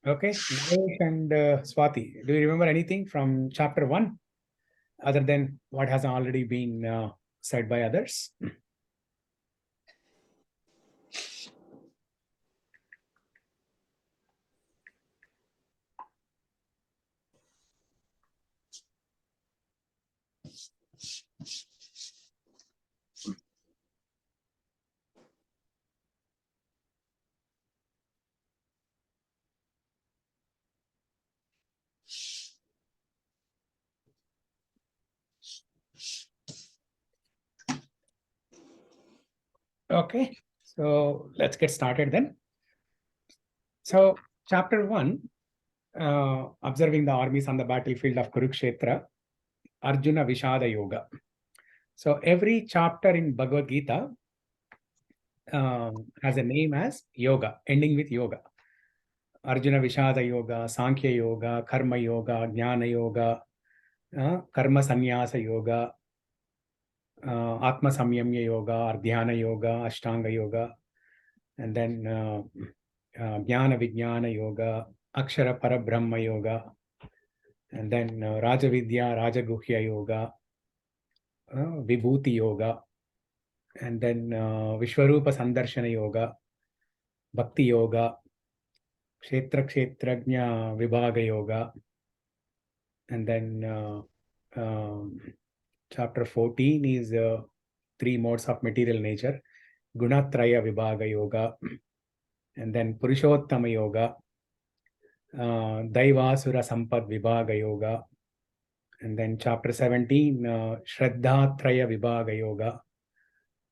Okay, Naresh and Swati, do you remember anything from chapter 1 other than what has already been said by others? Okay, so let's get started then. So, chapter 1, observing the armies on the battlefield of Kurukshetra, Arjuna Vishada Yoga. So, every chapter in Bhagavad Gita has a name as yoga, ending with yoga. Arjuna Vishada Yoga, Sankhya Yoga, Karma Yoga, Jnana Yoga, Karma Sannyasa Yoga, Atma Samyamya Yoga, or Dhyana Yoga, Ashtanga Yoga, and then Jnana Vijnana Yoga, Akshara Parabrahma Yoga, and then Rajavidya, Rajaguhya Yoga, Vibhuti Yoga, and then Vishwarupa Sandarshana Yoga, Bhakti Yoga, Kshetra Kshetrajna Vibhaga Yoga, and then chapter 14 is 3 modes of material nature, Gunatraya Vibhaga Yoga, and then Purushottama Yoga, Daivasura Sampad Vibhaga Yoga, and then chapter 17, Shraddhatraya Vibhaga Yoga,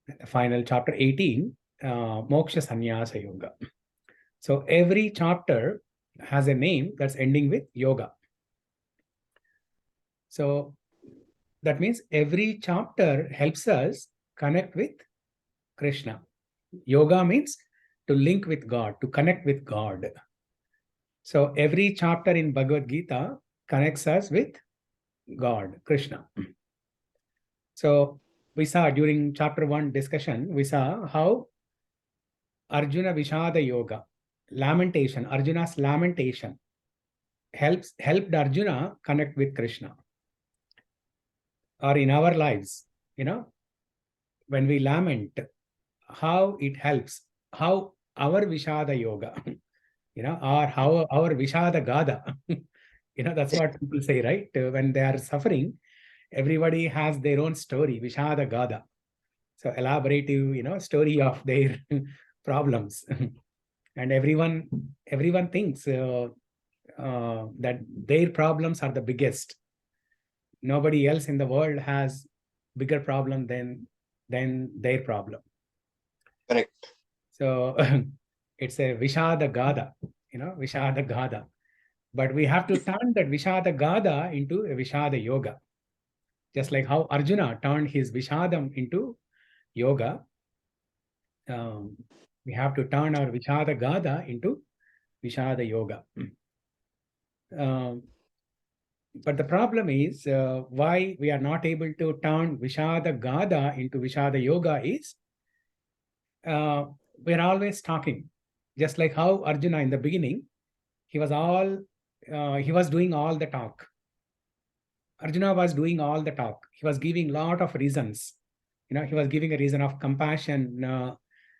and the final chapter 18, Moksha Sannyasa Yoga. So every chapter has a name that's ending with yoga. So that means every chapter helps us connect with Krishna. Yoga means to link with God, to connect with God. So every chapter in Bhagavad Gita connects us with God, Krishna. So we saw during chapter 1 discussion, we saw how Arjuna Vishada Yoga, lamentation, Arjuna's lamentation helped Arjuna connect with Krishna. Or in our lives, when we lament, how it helps, how our Vishada Yoga, or how our Vishada Gada, that's what people say, right? When they are suffering, everybody has their own story, Vishada Gada. So elaborative, story of their problems. And everyone thinks that their problems are the biggest. Nobody else in the world has bigger problem than their problem. Correct. So it's a Vishada Gada, Vishada Gada. But we have to turn that Vishada Gada into a Vishada Yoga. Just like how Arjuna turned his Vishadam into yoga, we have to turn our Vishada Gada into Vishada Yoga. But the problem is why we are not able to turn Vishada Gada into Vishada Yoga is we're always talking. Just like how Arjuna in the beginning, he was doing all the talk. Arjuna was doing all the talk. He was giving lot of reasons. He was giving a reason of compassion,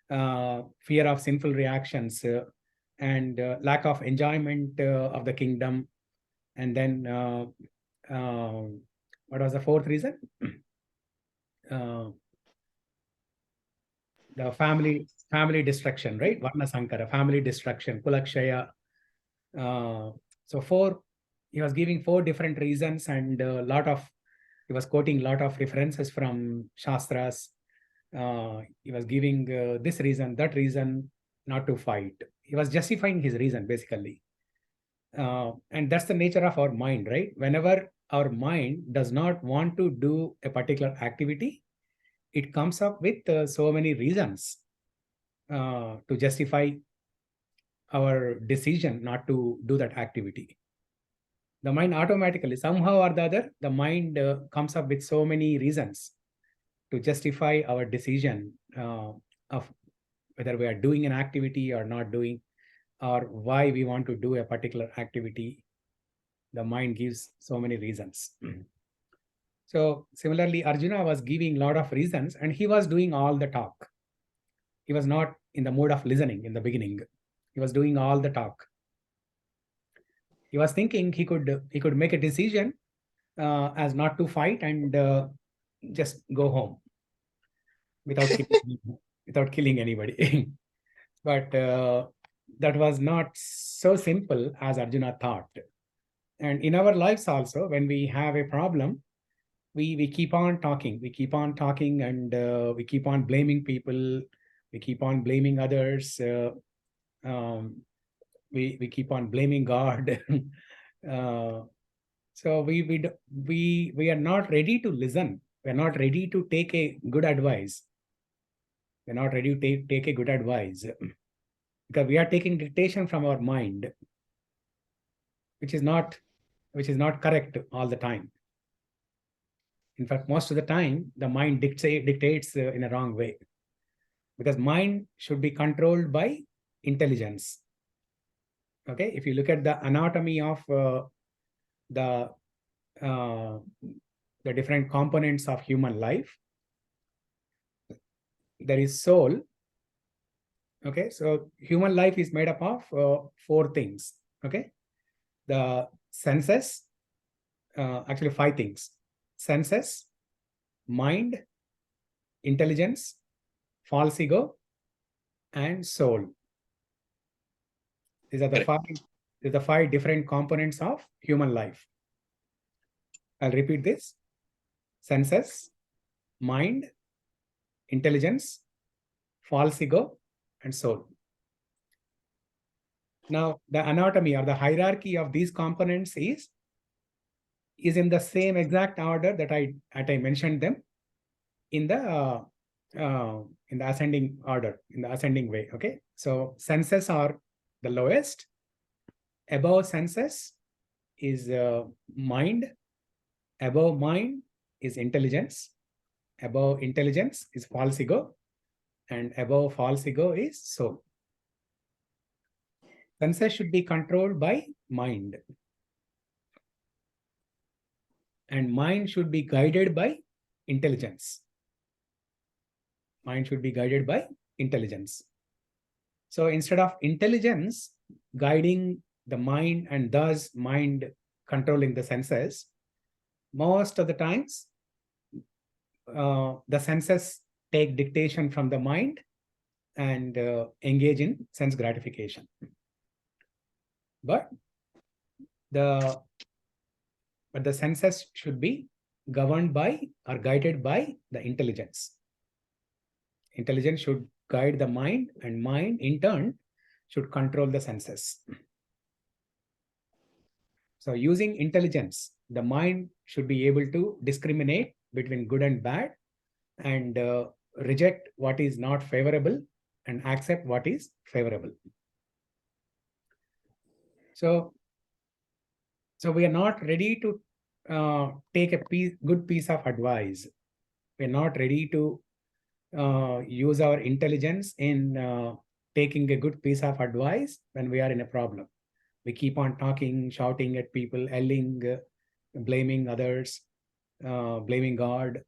fear of sinful reactions, and lack of enjoyment of the kingdom. And then what was the fourth reason? The family destruction, right? Varna Sankara, family destruction, Kulakshaya. So he was giving 4 different reasons, and he was quoting a lot of references from Shastras. He was giving this reason, that reason not to fight. He was justifying his reason, basically. And that's the nature of our mind, right? Whenever our mind does not want to do a particular activity, it comes up with so many reasons to justify our decision not to do that activity. The mind automatically, somehow or the other, the mind comes up with so many reasons to justify our decision of whether we are doing an activity or not doing. or why we want to do a particular activity, the mind gives so many reasons. So similarly, Arjuna was giving a lot of reasons and he was doing all the talk. He was not in the mood of listening in the beginning. He was doing all the talk. He was thinking he could make a decision as not to fight and just go home without killing anybody. But that was not so simple as Arjuna thought. And in our lives also, when we have a problem, we keep on talking. We keep on talking and we keep on blaming people. We keep on blaming others. We keep on blaming God. So we are not ready to listen. We are not ready to take a good advice. We are not ready to take a good advice because we are taking dictation from our mind, which is not correct all the time. In fact, most of the time, the mind dictates in a wrong way, because mind should be controlled by intelligence. Okay, if you look at the anatomy of the different components of human life, there is soul. Okay, so human life is made up of 4 things. Okay, the senses, actually 5 things: senses, mind, intelligence, false ego, and soul. These are the 5 different components of human life. I'll repeat this: senses, mind, intelligence, false ego, and soul. Now, the anatomy or the hierarchy of these components is in the same exact order that I mentioned them in the ascending order, in the ascending way. Okay, so senses are the lowest. Above senses is mind. Above mind is intelligence. Above intelligence is false ego, and above false ego is soul. Senses should be controlled by mind, and mind should be guided by intelligence. Mind should be guided by intelligence. So instead of intelligence guiding the mind and thus mind controlling the senses, most of the times the senses take dictation from the mind and engage in sense gratification. But the senses should be governed by or guided by the intelligence. Intelligence should guide the mind, and mind in turn should control the senses. So using intelligence, the mind should be able to discriminate between good and bad and reject what is not favorable and accept what is favorable. So we are not ready to take a good piece of advice. We're not ready to use our intelligence in taking a good piece of advice when we are in a problem. We keep on talking, shouting at people, yelling, blaming others, blaming God,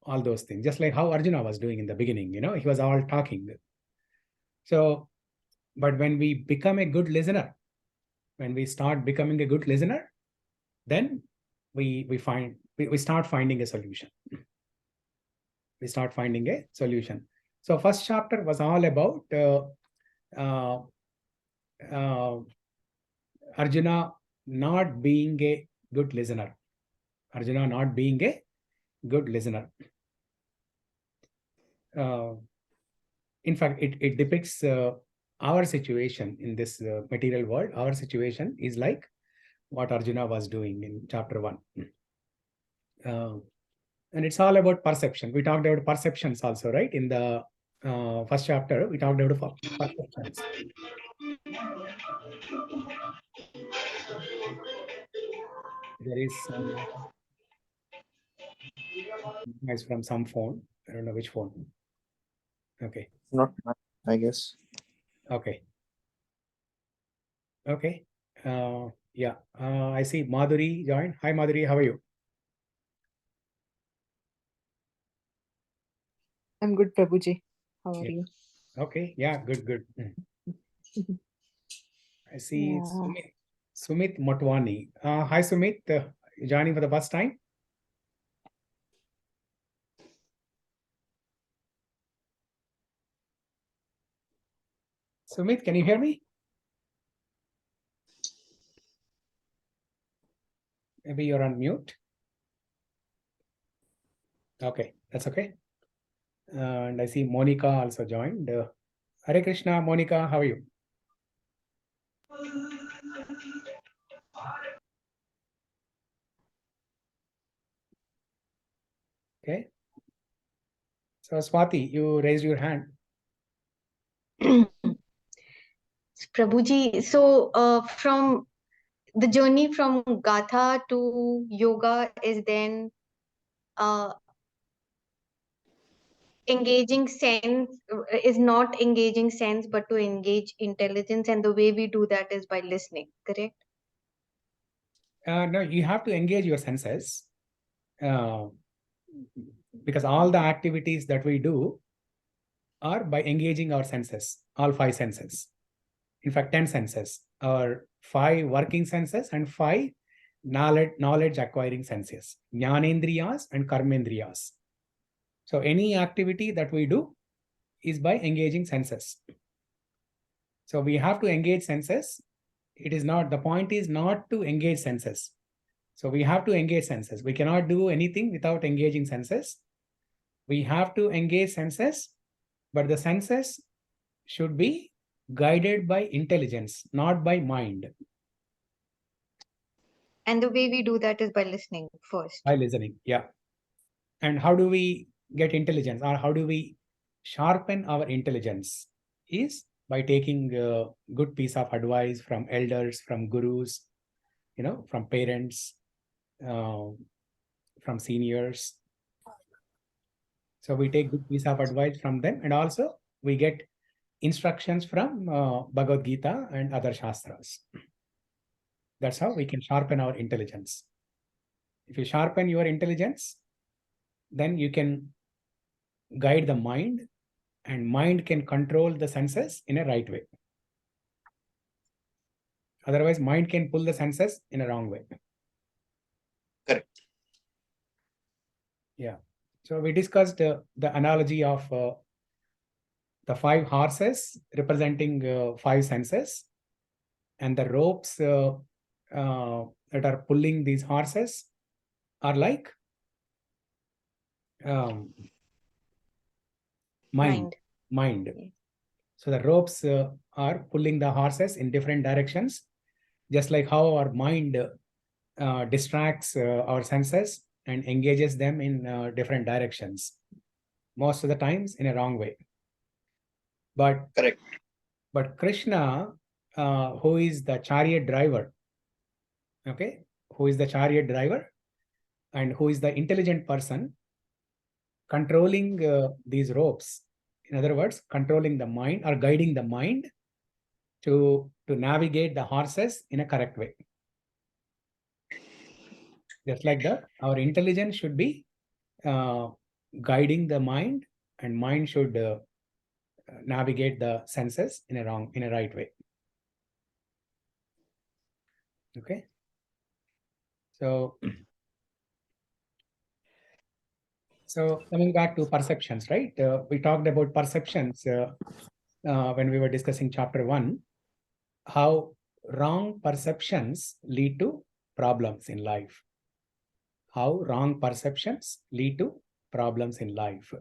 all those things. Just like how Arjuna was doing in the beginning, he was all talking. So, but when we become a good listener, when we start becoming a good listener, then we start finding a solution. We start finding a solution. So first chapter was all about Arjuna not being a good listener. Arjuna not being a good listener. In fact, it depicts our situation in this material world. Our situation is like what Arjuna was doing in chapter 1. And it's all about perception. We talked about perceptions also, right? In the first chapter, we talked about perceptions. There is some noise from some phone. I don't know which phone. Okay. Not mine, I guess. Okay. Okay. Yeah. I see Madhuri joined. Hi, Madhuri. How are you? I'm good, Prabhuji. How are Yeah. you? Okay. Yeah. Good. Good. I see Yeah. Sumit Motwani. Hi, Sumit. Joining for the first time. Sumit, can you hear me? Maybe you're on mute. Okay, that's okay. And I see Monica also joined. Hare Krishna, Monica, how are you? Okay. So Swati, you raised your hand. Prabhuji, so from the journey from Gatha to yoga is then uh, engaging sense, is not engaging sense, but to engage intelligence. And the way we do that is by listening, correct? No, you have to engage your senses because all the activities that we do are by engaging our senses, all 5 senses. In fact, 10 senses, or 5 working senses and 5 knowledge acquiring senses, jnanendriyas and karmendriyas. So any activity that we do is by engaging senses. So we have to engage senses. It is not, the point is not to engage senses. So we have to engage senses. We cannot do anything without engaging senses. We have to engage senses, but the senses should be guided by intelligence, not by mind. And the way we do that is by listening first. By listening, yeah. And how do we get intelligence, or how do we sharpen our intelligence? Is by taking a good piece of advice from elders, from gurus, from parents, from seniors. So we take good piece of advice from them, and also we get instructions from Bhagavad Gita and other shastras. That's how we can sharpen our intelligence. If you sharpen your intelligence, then you can guide the mind, and mind can control the senses in a right way. Otherwise, mind can pull the senses in a wrong way. Correct. Yeah. So we discussed the analogy of the 5 horses representing 5 senses, and the ropes that are pulling these horses are like mind. So the ropes are pulling the horses in different directions, just like how our mind distracts our senses and engages them in different directions, most of the times in a wrong way. But Correct. But Krishna, who is the chariot driver, okay, who is the chariot driver and who is the intelligent person controlling these ropes. In other words, controlling the mind or guiding the mind to navigate the horses in a correct way. Just like that, our intelligence should be guiding the mind, and mind should navigate the senses in a right way. Okay. So coming back to perceptions, right? We talked about perceptions when we were discussing chapter 1, how wrong perceptions lead to problems in life. How wrong perceptions lead to problems in life.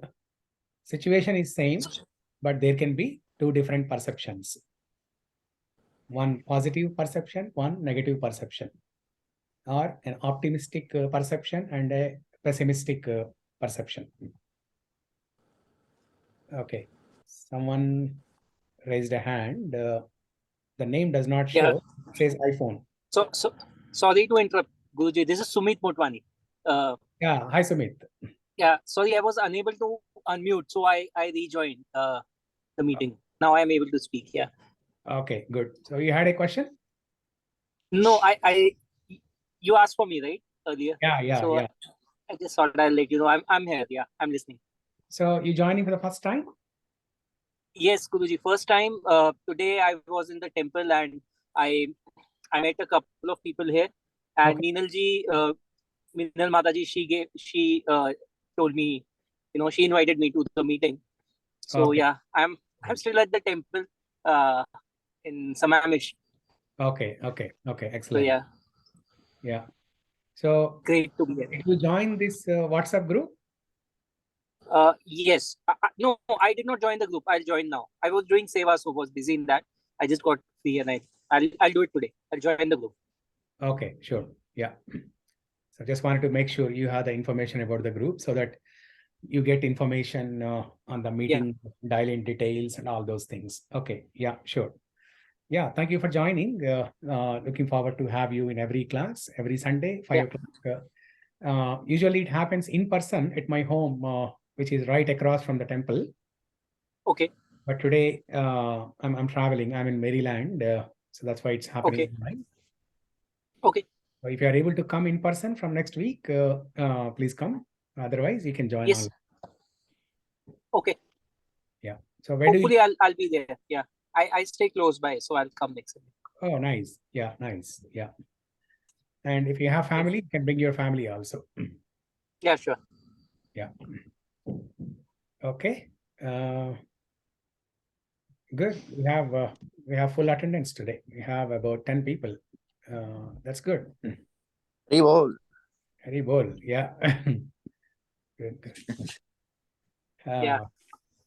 Situation is same, but there can be 2 different perceptions. One positive perception, one negative perception, or an optimistic perception and a pessimistic perception. Okay, someone raised a hand. The name does not show. Yeah. It says iPhone. So sorry to interrupt, Guruji. This is Sumit Motwani. Yeah, hi Sumit. Yeah, sorry, I was unable to unmute, so I rejoined the meeting. Now I am able to speak. Yeah. Okay, good. So you had a question? No, you asked for me, right, earlier? Yeah. So I just thought I'll let you know. I'm here. Yeah, I'm listening. So you joining for the first time? Yes, Guruji. First time. Today I was in the temple and I met a couple of people here. And Okay. Minal Mataji, she told me, she invited me to the meeting. So Okay. yeah, I'm still at the temple in Samamish. Okay. So Excellent. yeah, Yeah. So great to be here. did you join this WhatsApp group? Yes. No, I did not join the group. I'll join now. I was doing seva, so was busy in that. I just got free and I'll do it today. I'll join the group. Okay, sure. Yeah. So just wanted to make sure you have the information about the group so that you get information on the meeting, dial-in details and all those things. Okay. Yeah, sure. Yeah, thank you for joining. Looking forward to have you in every class, every Sunday, 5 o'clock. Usually it happens in person at my home, which is right across from the temple. Okay. But today I'm traveling. I'm in Maryland, so that's why it's happening. Okay. Online. Okay. So if you are able to come in person from next week, please come. Otherwise, you can join Yes. online. Okay. Yeah. So where do you? Hopefully I'll be there. Yeah. I stay close by, so I'll come next week. Oh, nice. Yeah, nice. Yeah. And if you have family, you can bring your family also. Yeah, sure. Yeah. Okay. Good. We have full attendance today. We have about 10 people. That's good. Very well. Very bold. Yeah. Good. Yeah.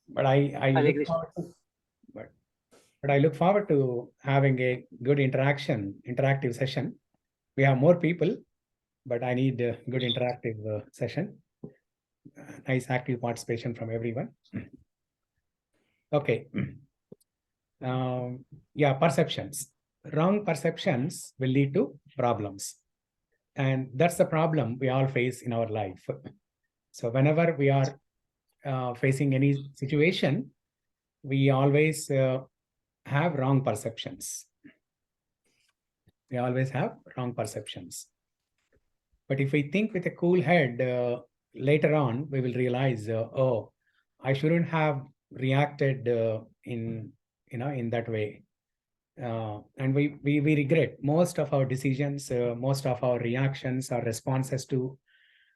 But I Hare look Krishna. forward to, but I look forward to having a good interactive session. We have more people, but I need a good interactive session. Nice active participation from everyone. Okay. Yeah, perceptions. Wrong perceptions will lead to problems. And that's the problem we all face in our life. So whenever we are facing any situation, we always have wrong perceptions. We always have wrong perceptions. But if we think with a cool head, later on, we will realize, oh, I shouldn't have reacted in that way. And we regret most of our decisions, most of our reactions, our responses to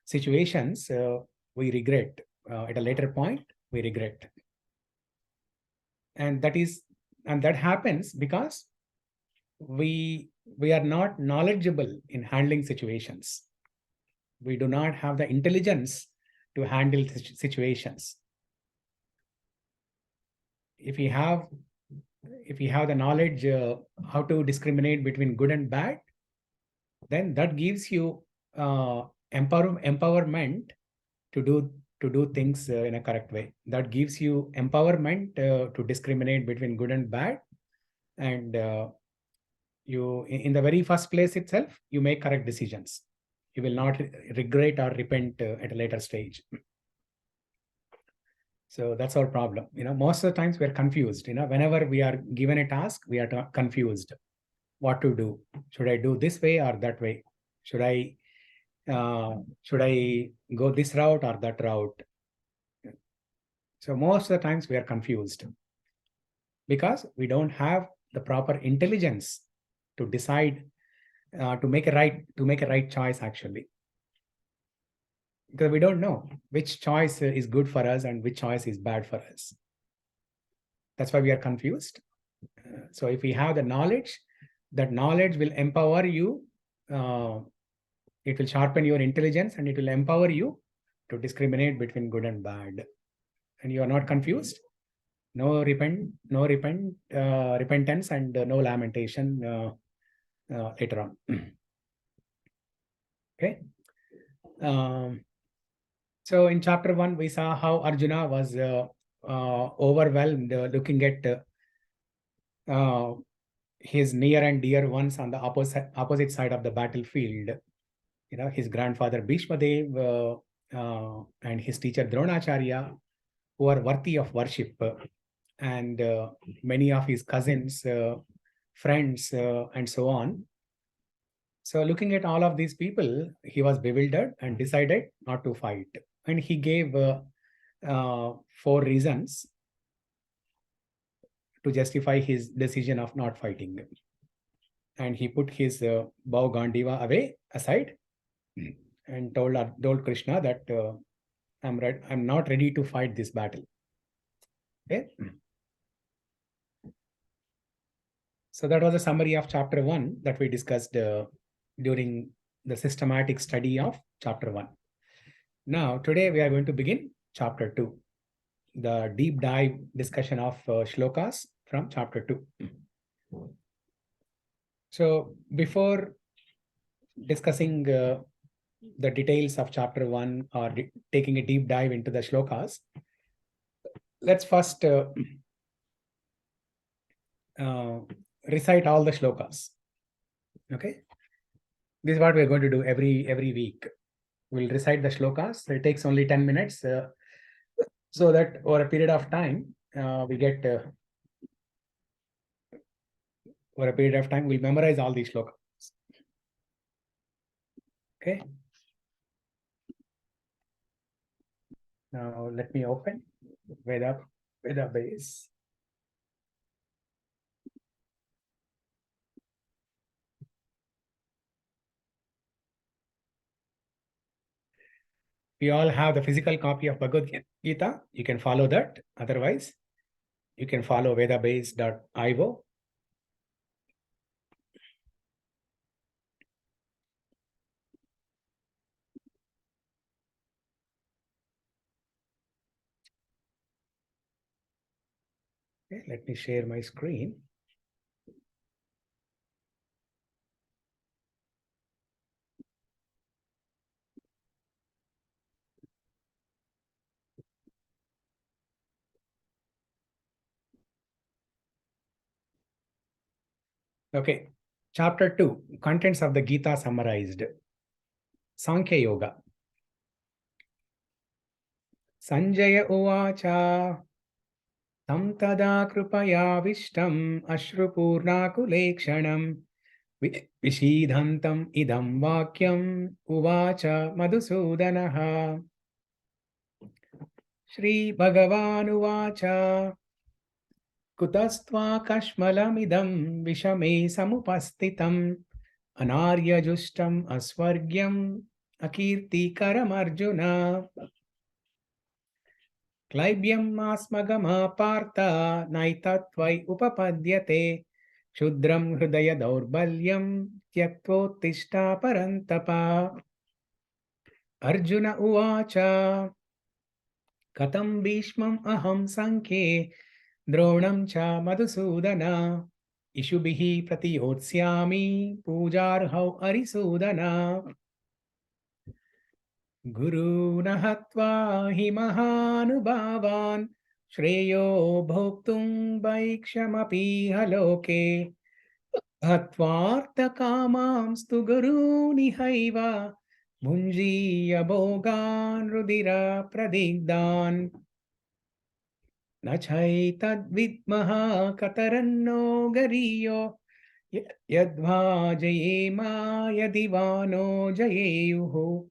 situations, we regret. At a later point, we regret. And that happens because we are not knowledgeable in handling situations. We do not have the intelligence to handle situations. If we have the knowledge how to discriminate between good and bad, then that gives you empowerment to do things in a correct way. That gives you empowerment to discriminate between good and bad, and you, in the very first place itself, you make correct decisions. You will not regret or repent at a later stage. So that's our problem. Most of the times we're confused. Whenever we are given a task, we are confused. What to do? Should I do this way or that way? Should I go this route or that route? So most of the times we are confused because we don't have the proper intelligence to decide, to make a right choice actually. Because we don't know which choice is good for us and which choice is bad for us. That's why we are confused. So if we have the knowledge, that knowledge will empower you. It will sharpen your intelligence and it will empower you to discriminate between good and bad. And you are not confused. No repentance and no lamentation later on. Okay. So in chapter 1, we saw how Arjuna was overwhelmed looking at his near and dear ones on the opposite side of the battlefield. His grandfather Bhishma Dev and his teacher Dronacharya, who are worthy of worship, and many of his cousins, friends, and so on. So looking at all of these people, he was bewildered and decided not to fight. And he gave 4 reasons to justify his decision of not fighting. And he put his bow Gandiva aside and told Krishna that I'm not ready to fight this battle. Okay. So that was a summary of chapter 1 that we discussed during the systematic study of chapter 1. Now, today we are going to begin chapter 2, the deep dive discussion of shlokas from chapter 2. So before discussing the details of chapter 1 or taking a deep dive into the shlokas, let's first recite all the shlokas. Okay, this is what we're going to do every week. We'll recite the shlokas. It takes only 10 minutes, so that over a period of time we get over a period of time we'll memorize all these shlokas. Okay. Now let me open Veda base. We all have the physical copy of Bhagavad Gita. You can follow that. Otherwise, you can follow vedabase.io. Okay, let me share my screen. Okay, chapter 2, contents of the Gita summarized. Sankhya Yoga. Sanjaya uvacha tam tada krupaya vishtam ashrupurnakulekshanam vishidhantam idam vakyam uvacha madhusudanaha. Shri Bhagavan uvacha kutastva kashmalamidam vishame samupastitam anaryajustam asvargyam akirtikaram arjuna. Klaibyam asmagama partha naitattvai upapadyate shudram hridaya daurbalyam tyaktvottishta parantapa. Arjuna uvacha katam bhishmam aham sankhe dronam cha madhusudana ishubhihi pratiyotsyami pujarhau arisudana. Guru nahatva hi mahanubhavan shreyo bhoktum vaikshamapi haloke hatvartha kamamstu guru nihaiva bhunjiya bhogan rudira pradigdan nachai vidmaha kataranno gariyo yadva jayema yadivano jayeyuhu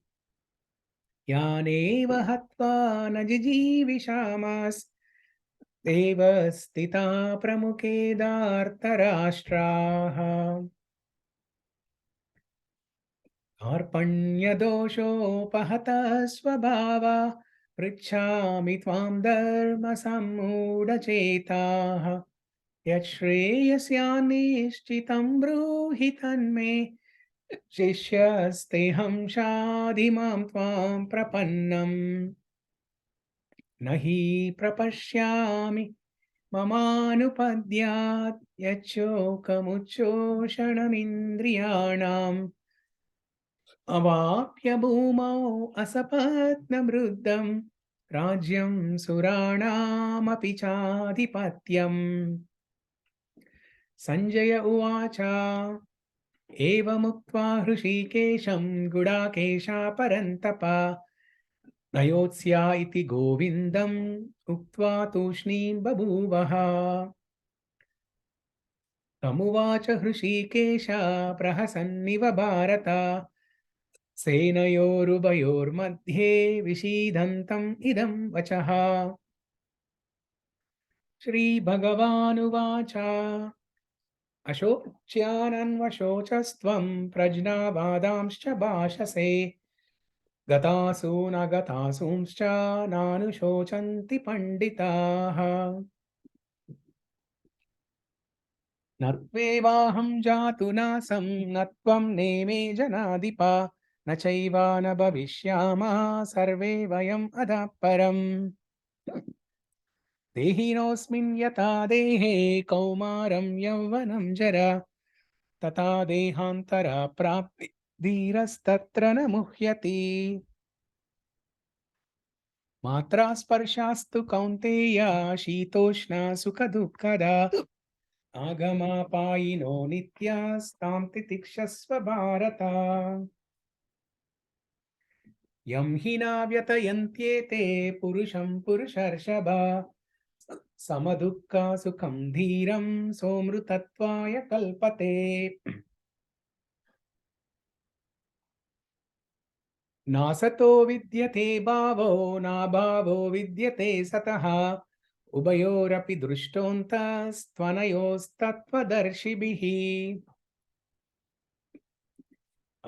yaneva hatva najijivishamas eva stita pramuke dartarashtraha. Arpanya dosho pahata svabhava pritchami tvam dharma sammudachetaha yashreyasyanishchitam bruhi tanme Shishyasteham shadhimam tvam prapannam nahi prapashyami mamanupadyat yachokamuchoshanamindriyanam avapya bhumau asapatnamruddham rajyam suranam api chadipatyam. Sanjaya uvacha Evamukva Hrishikesham Gudakesha Parantapa Nayotsya iti Govindam Uktva Tushnim Babuvaha. तमुवाच हृषीकेश प्रहसन्निव भारत सेनयोरुभयोर्मध्ये विषीदन्तम् इदं वचः श्रीभगवानुवाच अशोच्यानन्वशोचस्त्वं प्रज्ञावादांश्च भाषसे गतासूनगतासूंश्च नानुशोचन्ति पण्डिताः न त्वेवाहं जातु नासं न त्वं नेमे जनाधिप न चैवा न भविष्यामः सर्वे वयम् अधः परम् देहिनोऽस्मिन् यथा देहे कौमारं यौवनं जरा तथा देहान्तरा प्राप्ति धीरस्तत्र न मुह्यति मात्रा स्पर्शास्तु कौन्तेय शीतोष्णा सुखदुःखदा आगमापायिनो नित्यास्तां तितिक्षस्व भारत यं हि न व्यतयन्त्येते पुरुषं पुरुषर्षभ समदुःखा सुखं धीरं सोमृतत्वाय कल्पते नासतो विद्यते भावो नाभावो विद्यते सतः उभयोरपि दृष्टोऽन्तस्त्वनयोस्तत्त्वदर्शिभिः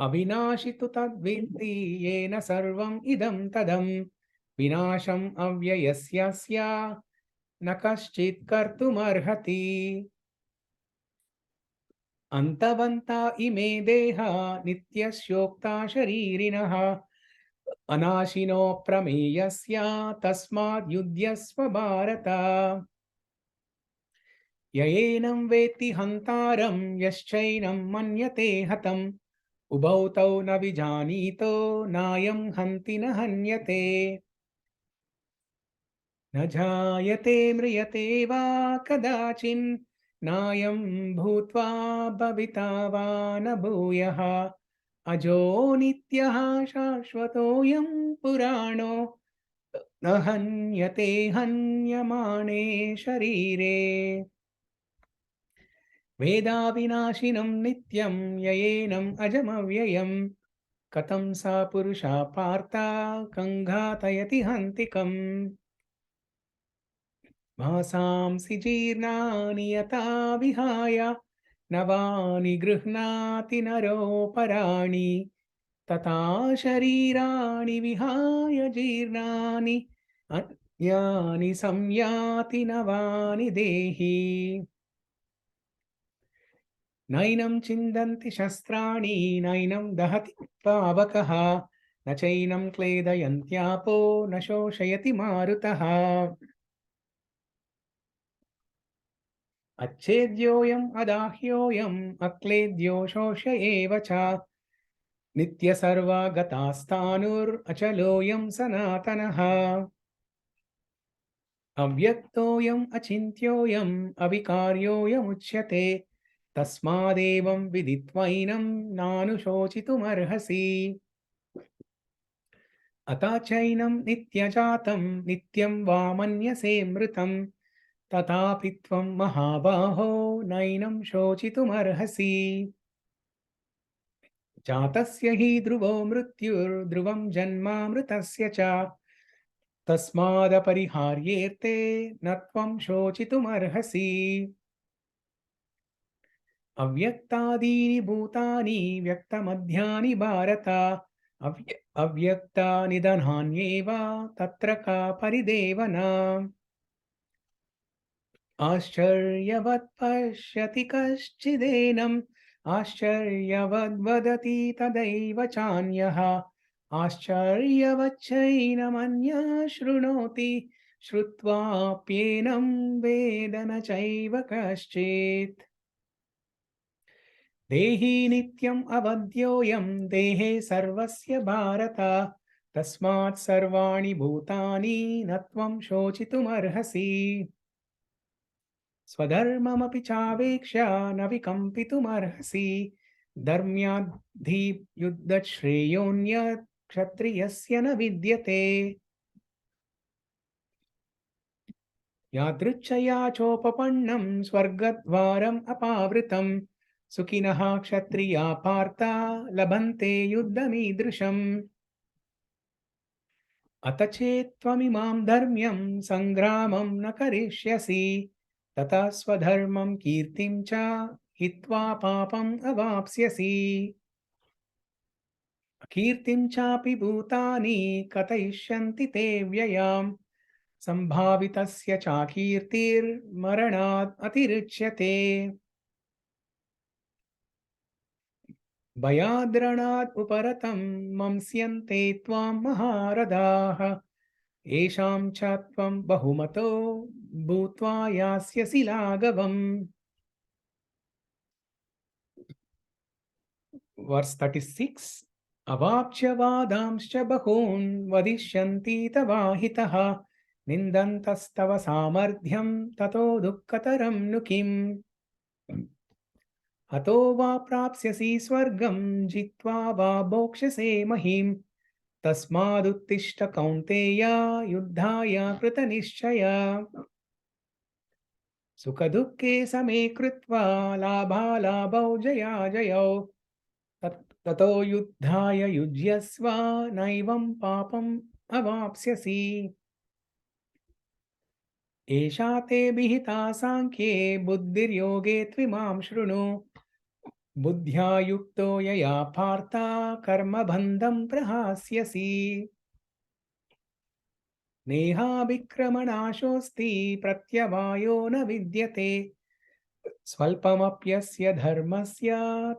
अविनाशि तु तद्विद्धि येन सर्वम् इदं तदं विनाशम् अव्ययस्यस्य न कश्चित् कर्तुमर्हति अन्तवन्ता इमे देहा नित्यस्योक्ता शरीरिणः अनाशिनो प्रमेयस्य तस्माद् युध्यस्व भारत ययेनं वेत्ति हन्तारं यश्चैनं मन्यते हतम् उभौ तौ न विजानीतो नायं हन्ति न हन्यते न जायते म्रियते वा कदाचिन् नायं भूत्वा भविता वा न भूयः अजो नित्यः शाश्वतोऽयं पुराणो न हन्यते हन्यमाने शरीरे वेदाविनाशिनं नित्यं ययेनं अजमव्ययं कथं सा पुरुषा पार्था कङ्घातयति हन्तिकम् मासांसि जीर्णानि यथा विहाय नवानि गृह्णाति नरोपराणि तथा शरीराणि विहाय जीर्णानि अन्यानि संयाति नवानि देहि नैनं छिन्दन्ति शस्त्राणि नैनं दहति पावकः न चैनं क्लेदयन्त्यापो न शोषयति मारुतः अच्छेद्योऽयम् अदाह्योऽयम् अक्लेद्यो शोष्य एव च नित्यसर्वगतास्तानुरचलोऽयं सनातनः अव्यक्तोऽयम् अचिन्त्योऽयम् अविकार्योऽयमुच्यते तस्मादेवं विदित्वैनं नानुशोचितुमर्हसि अथा चैनं नित्यजातं नित्यं वा मन्यसे मृतं तथापि त्वं महाबाहो नैनं शोचितुमर्हसि जातस्य हि ध्रुवो मृत्युर्ध्रुवं जन्मामृतस्य च तस्मादपरिहार्येऽर्थे न त्वं शोचितुमर्हसि अव्यक्तादीनि भूतानि व्यक्तमध्यानि भारत अव्यक्तानिधनान्येव तत्र का परिदेवना आश्चर्यवत् पश्यति कश्चिदेनम् आश्चर्यवद्वदति तदैव चान्यः आश्चर्यवच्चैनमन्यः शृणोति श्रुत्वाप्येनं वेद न चैव कश्चित् देहि नित्यम् अवध्योऽयं देहे सर्वस्य भारत तस्मात् सर्वाणि भूतानि न त्वं शोचितुमर्हसि स्वधर्ममपि चावेक्ष्य न विकम्पितुमर्हसि धर्म्याद्धियुद्धश्रेयोऽन्यत् क्षत्रियस्य न विद्यते యాదృచ్ఛయా చోపపన్నం స్వర్గద్వారం అపావృతం సుఖినః క్షత్రియా పార్థ లభంతే యుద్ధమీదృశం అత చేత్త్వమిమాం ధర్మ్యం సంగ్రామం న కరిష్యసి తతః స్వధర్మం కీర్తిం చ హిత్వా పాపం అవాప్స్యసి కీర్తిం చాపి భూతాని కథయిష్యంతి తే వ్యయాం సంభావితస్య చాకీర్తిర్మరణాద్ అతిరిచ్యతే భయాద్రణాద్ ఉపరతం మంస్యంతే త్వాం మహారథాః ఏషాం చ త్వం బహుమతో భూత్వా యాస్యసి లాఘవం. Verse 36. అవాప్స్య వాదాంశ్చ బహూన్ వదిష్యంతి తవాహితః నిందంతస్తవ సామర్థ్యం తతో దుఃఖతరం ను కిం అతో వా ప్రాప్స్యసి స్వర్గం జిత్వా వా భోక్ష్యసే మహీం తస్మాదుత్తిష్ఠ కౌంతేయ యుద్ధాయ కృతనిశ్చయ సుఖదుఃఖే సమే కృత్వా లాభాలాభౌ జయాజయౌ తతో యుద్ధాయ యుజ్యస్వ నైవం పాపం అవాప్స్యసి. ఏషా తే విహితా సాంఖ్యే బుద్ధిర్యోగే త్విమాం శృణు బుద్ధ్యా యుక్తో యయా పార్థ కర్మబంధం ప్రహాస్యసి. నేహాభిక్రమణాశోస్తి ప్రత్యవాయో న విద్యతే స్వల్పమప్యస్య ధర్మస్య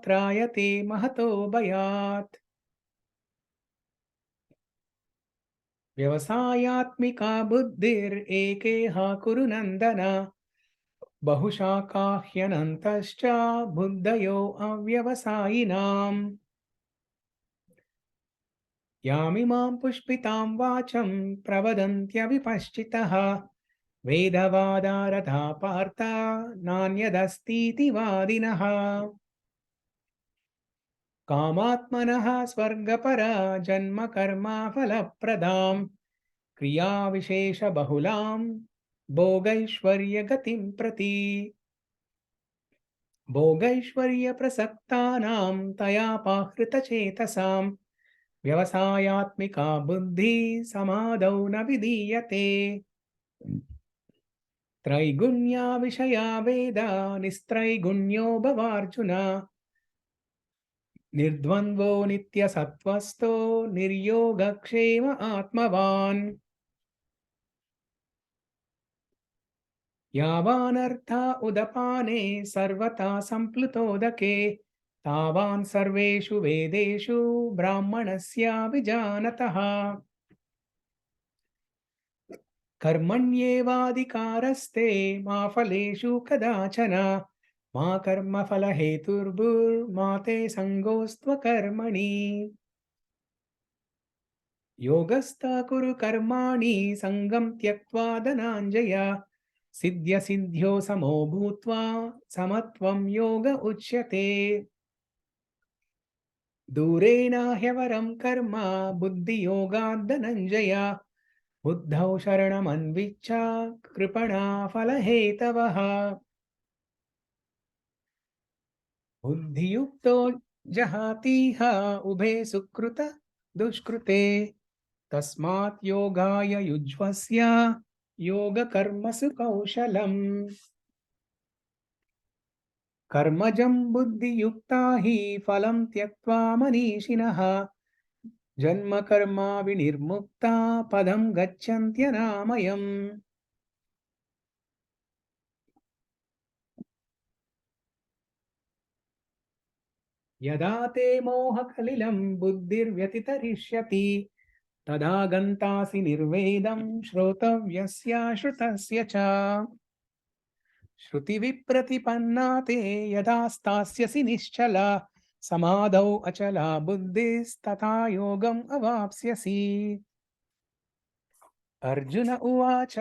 త్రాయతే మహతో భయాత్. వ్యవసాయాత్మికా బుద్ధిరేకేహ కురు నందన బహుశాఖా హ్యనంతశ్చ బుద్ధయో అవ్యవసాయినాం. యామిమాం పుష్పితాం వాచం ప్రవదంత్యవిపశ్చితః వేదవాదారథా పార్థ నాన్యదస్తితి వాదినః. కామాత్మనః స్వర్గపరా జన్మ కర్మా ఫలప్రదాం క్రియా విశేష బహుళాం భోగైశ్వర్య గతిం ప్రతి. భోగైశ్వర్య ప్రసక్తానాం తయాపాహృత చేతసాం వ్యవసాయాత్మికా బుద్ధి సమాదౌ న విధీయతే. త్రైగుణ్యా విషయా వేద నిస్త్రైగుణ్యో భవార్జున నిర్ద్వంద్వో నిత్యసత్వస్థో నిర్యోగక్షేమ ఆత్మవాన్. యావానర్థా ఉదపానే సర్వతా సంప్లుతోదకే తావాన్ సర్వేషు వేదేషు బ్రాహ్మణస్యాభిజానతః. కర్మణ్యేవాధికారస్తే మా ఫలేషు కదాచన మా కర్మఫలహేతుర్భుర్మా తే సంగోస్త్వ కర్మణి. యోగస్థ కురు కర్మాణి సంగం త్యక్త్వా ధనంజయ సిద్ధ్య సిద్ధ్యో సమో భూత్వా సమత్వం యోగ ఉచ్యతే. దూరేణ హ్యవరం కర్మ బుద్ధియోగాద్ ధనంజయ బుద్ధౌ శరణమన్విచ్ఛ కృపణా ఫలహేతవః. బుద్ధియుక్తో జహాతిహ ఉభే సుకృత దుష్కృతే తస్మాత్ యోగాయ యుజ్వస్య యోగ కర్మసు కౌశలం. కర్మజం బుద్ధియుక్తా హి ఫలం త్యక్త్వా మనీషిణః జన్మ కర్మా వినిర్ముక్తా పదం గచ్చంత్యనామయం. యదా తే మోహకలిలం బుద్ధిర్వ్యతితరిష్యతి తదా గంతాసి నిర్వేదం శ్రోతవ్యస్య శ్రుతస్య చ. శృతి విప్రతిపన్నా తే యదా స్థాస్యసి నిశ్చల సమాధౌ అచలా బుద్ధిస్తథా యోగం అవాప్స్యసి. అర్జున ఉవాచ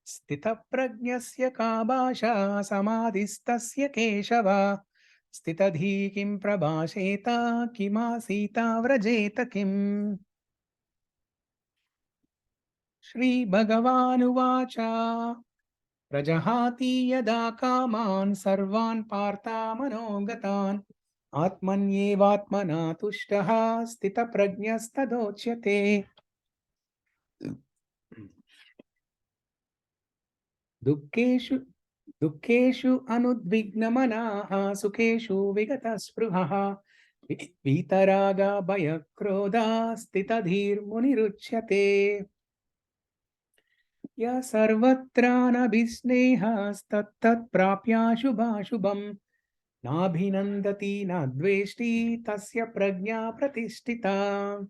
స్థితప్రజ్ఞస్య కా భాషా సమాధిస్తస్య కేశవ స్థితధీ కిం ప్రభాషేత కిమాసీత వ్రజేత కిం. Shri Bhagavan Prajahati yada kaman sarvan partha manogatan atmanyevatmana tushtaha stita prajnastadochyate. Dukkeshu anudvignamanaha sukeshu vigataspruhaha vitaraga bhayakrodha stitadhir muniruchyate. Ya sarvatra nabhisnehas tat prapya shubham nabhinandati nadveshti tasya prajna pratishtita.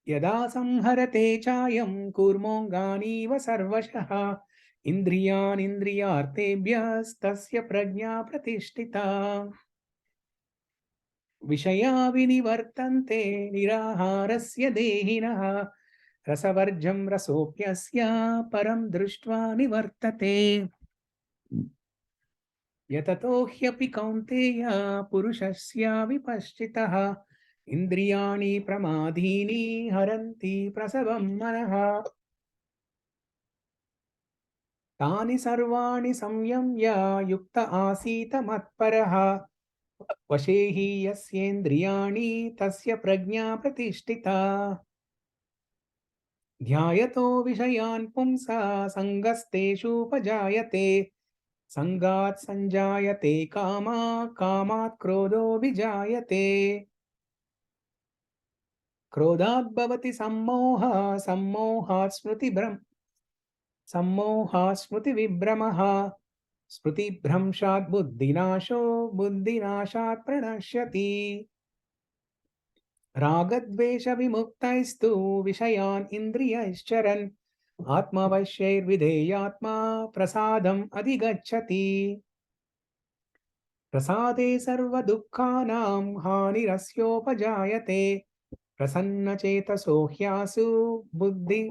Yada samharate chayam kurmongani va sarvashah indriyan indriyartebhyas tasya prajna pratishtita. Vishaya vinivartante niraharasya dehinah rasavarjam rasopyasya param društva nivartate. Yatato hyapi kaunteya purushasya vipaschitaha indriyani pramadhini haranti prasavam manaha. Tani sarvani samyamya yukta asita matparaha vashehi yasyendriyani tasya prajna pratishtita. Dhyayato vishayan pumsa sangasteshu pajayate sangat sanjayate kama kamat krodho vijayate. Krodhat bhavati sammoha sammohat smriti vibramaha smriti bhramshat buddhinasho buddhinashat pranashyati. Ragadvesha vimuktaistu vishayan indriyaischran atma vaishyair videyatma prasadam adhigacchati. Prasade sarva dukkhanam hanirasyopajayate prasanna chetaso hyasu buddhi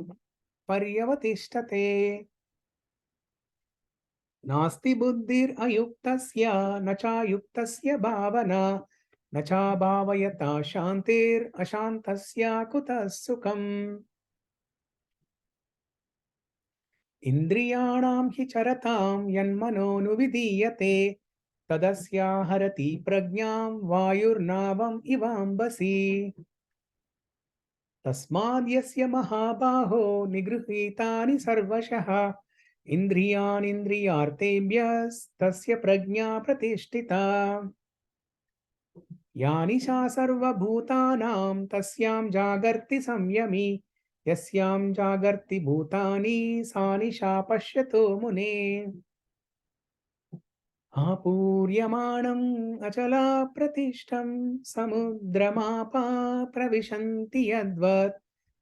paryavatishtate. Nasti buddhir ayuktasya nacha yuktasya bhavana nacha bhavayata shantir ashantasya kutas sukham. Indriyanam hi charatam yanmano nuvidiyate tadasya harati prajnam vayurnavam ivambasi. Tasmad yasya mahabaho nigruhitani sarvashah indriyan indriyartebhyas tasya prajna pratishtita. Yani sha sarva bhutanam tasyam jagarti samyami yasyam jagarti bhutani sanisha pashyato mune. Apuryamanam achala pratishtam samudramapa pravishanti yadvat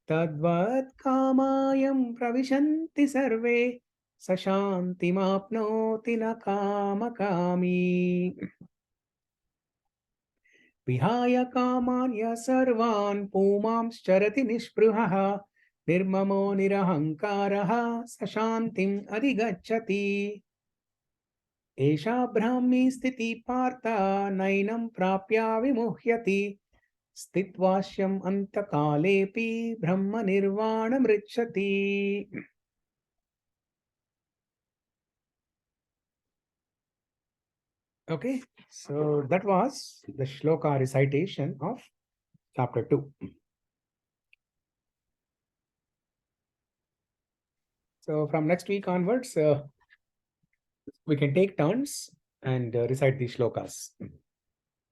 tadvat kamayam pravishanti sarve sashanti mapnoti na kamakami. Vihaya kamanya sarvan pumamscharati nishpruhaha nirmamo nirahankaraha sashantim adhigacchati. Esha brahmi sthiti partha nainam prapya vimuhyati sthitvasyam antakalepi brahma nirvana mrichati. Okay, so that was the shloka recitation of chapter 2. So from next week onwards, we can take turns and recite these shlokas.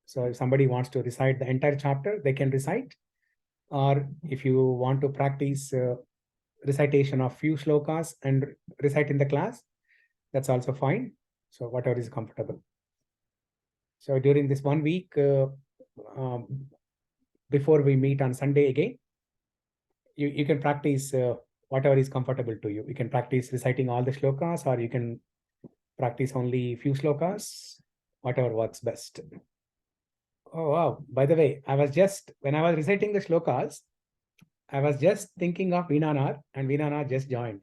So if somebody wants to recite the entire chapter, they can recite. Or if you want to practice recitation of few shlokas and recite in the class, that's also fine. So whatever is comfortable. So during this 1 week, before we meet on Sunday again, you can practice whatever is comfortable to you. You can practice reciting all the shlokas, or you can practice only few shlokas, whatever works best. Oh, wow. By the way, when I was reciting the shlokas, I was just thinking of Veenanath, and Veenanath just joined.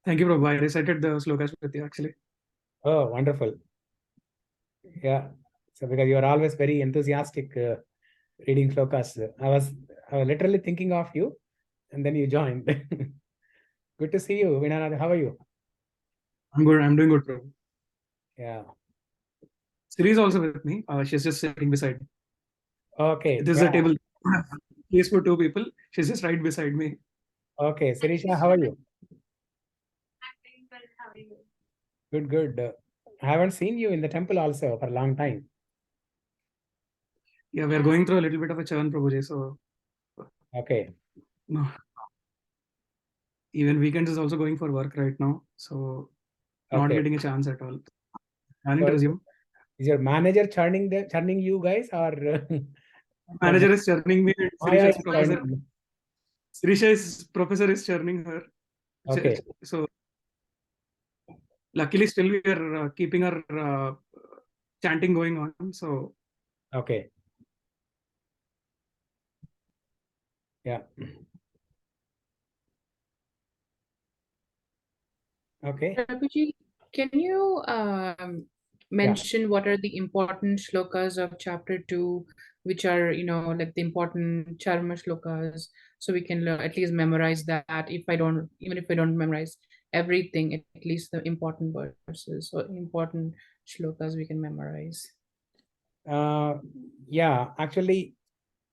Thank you, Prabhu. I recited the slokas with you, actually. Oh, wonderful. Yeah. So because you are always very enthusiastic reading slokas. I was literally thinking of you, and then you joined. Good to see you, Vinanath. How are you? I'm good. I'm doing good, Prabhu. Yeah. Siri is also with me. She's just sitting beside me. Okay. This is yeah. a table place for 2 people. She's just right beside me. Okay. Sirisha, how are you? Good, good. I haven't seen you in the temple also for a long time. Yeah, we're going through a little bit of a churn, Prabhuji. So Okay. no. Even weekends is also going for work right now. So not Okay. getting a chance at all. Planning to So resume. is your manager churning you guys, or Manager is churning me. And Maya is professor. churning? Sirisha's professor is churning her. Okay. So luckily, still we are keeping our chanting going on. So Okay. Yeah. Okay. Prabhuji, can you mention what are the important shlokas of chapter 2, which are, like the important charma shlokas, so we can at least memorize that. Even if I don't memorize everything, at least the important verses or important shlokas we can memorize. Yeah, actually,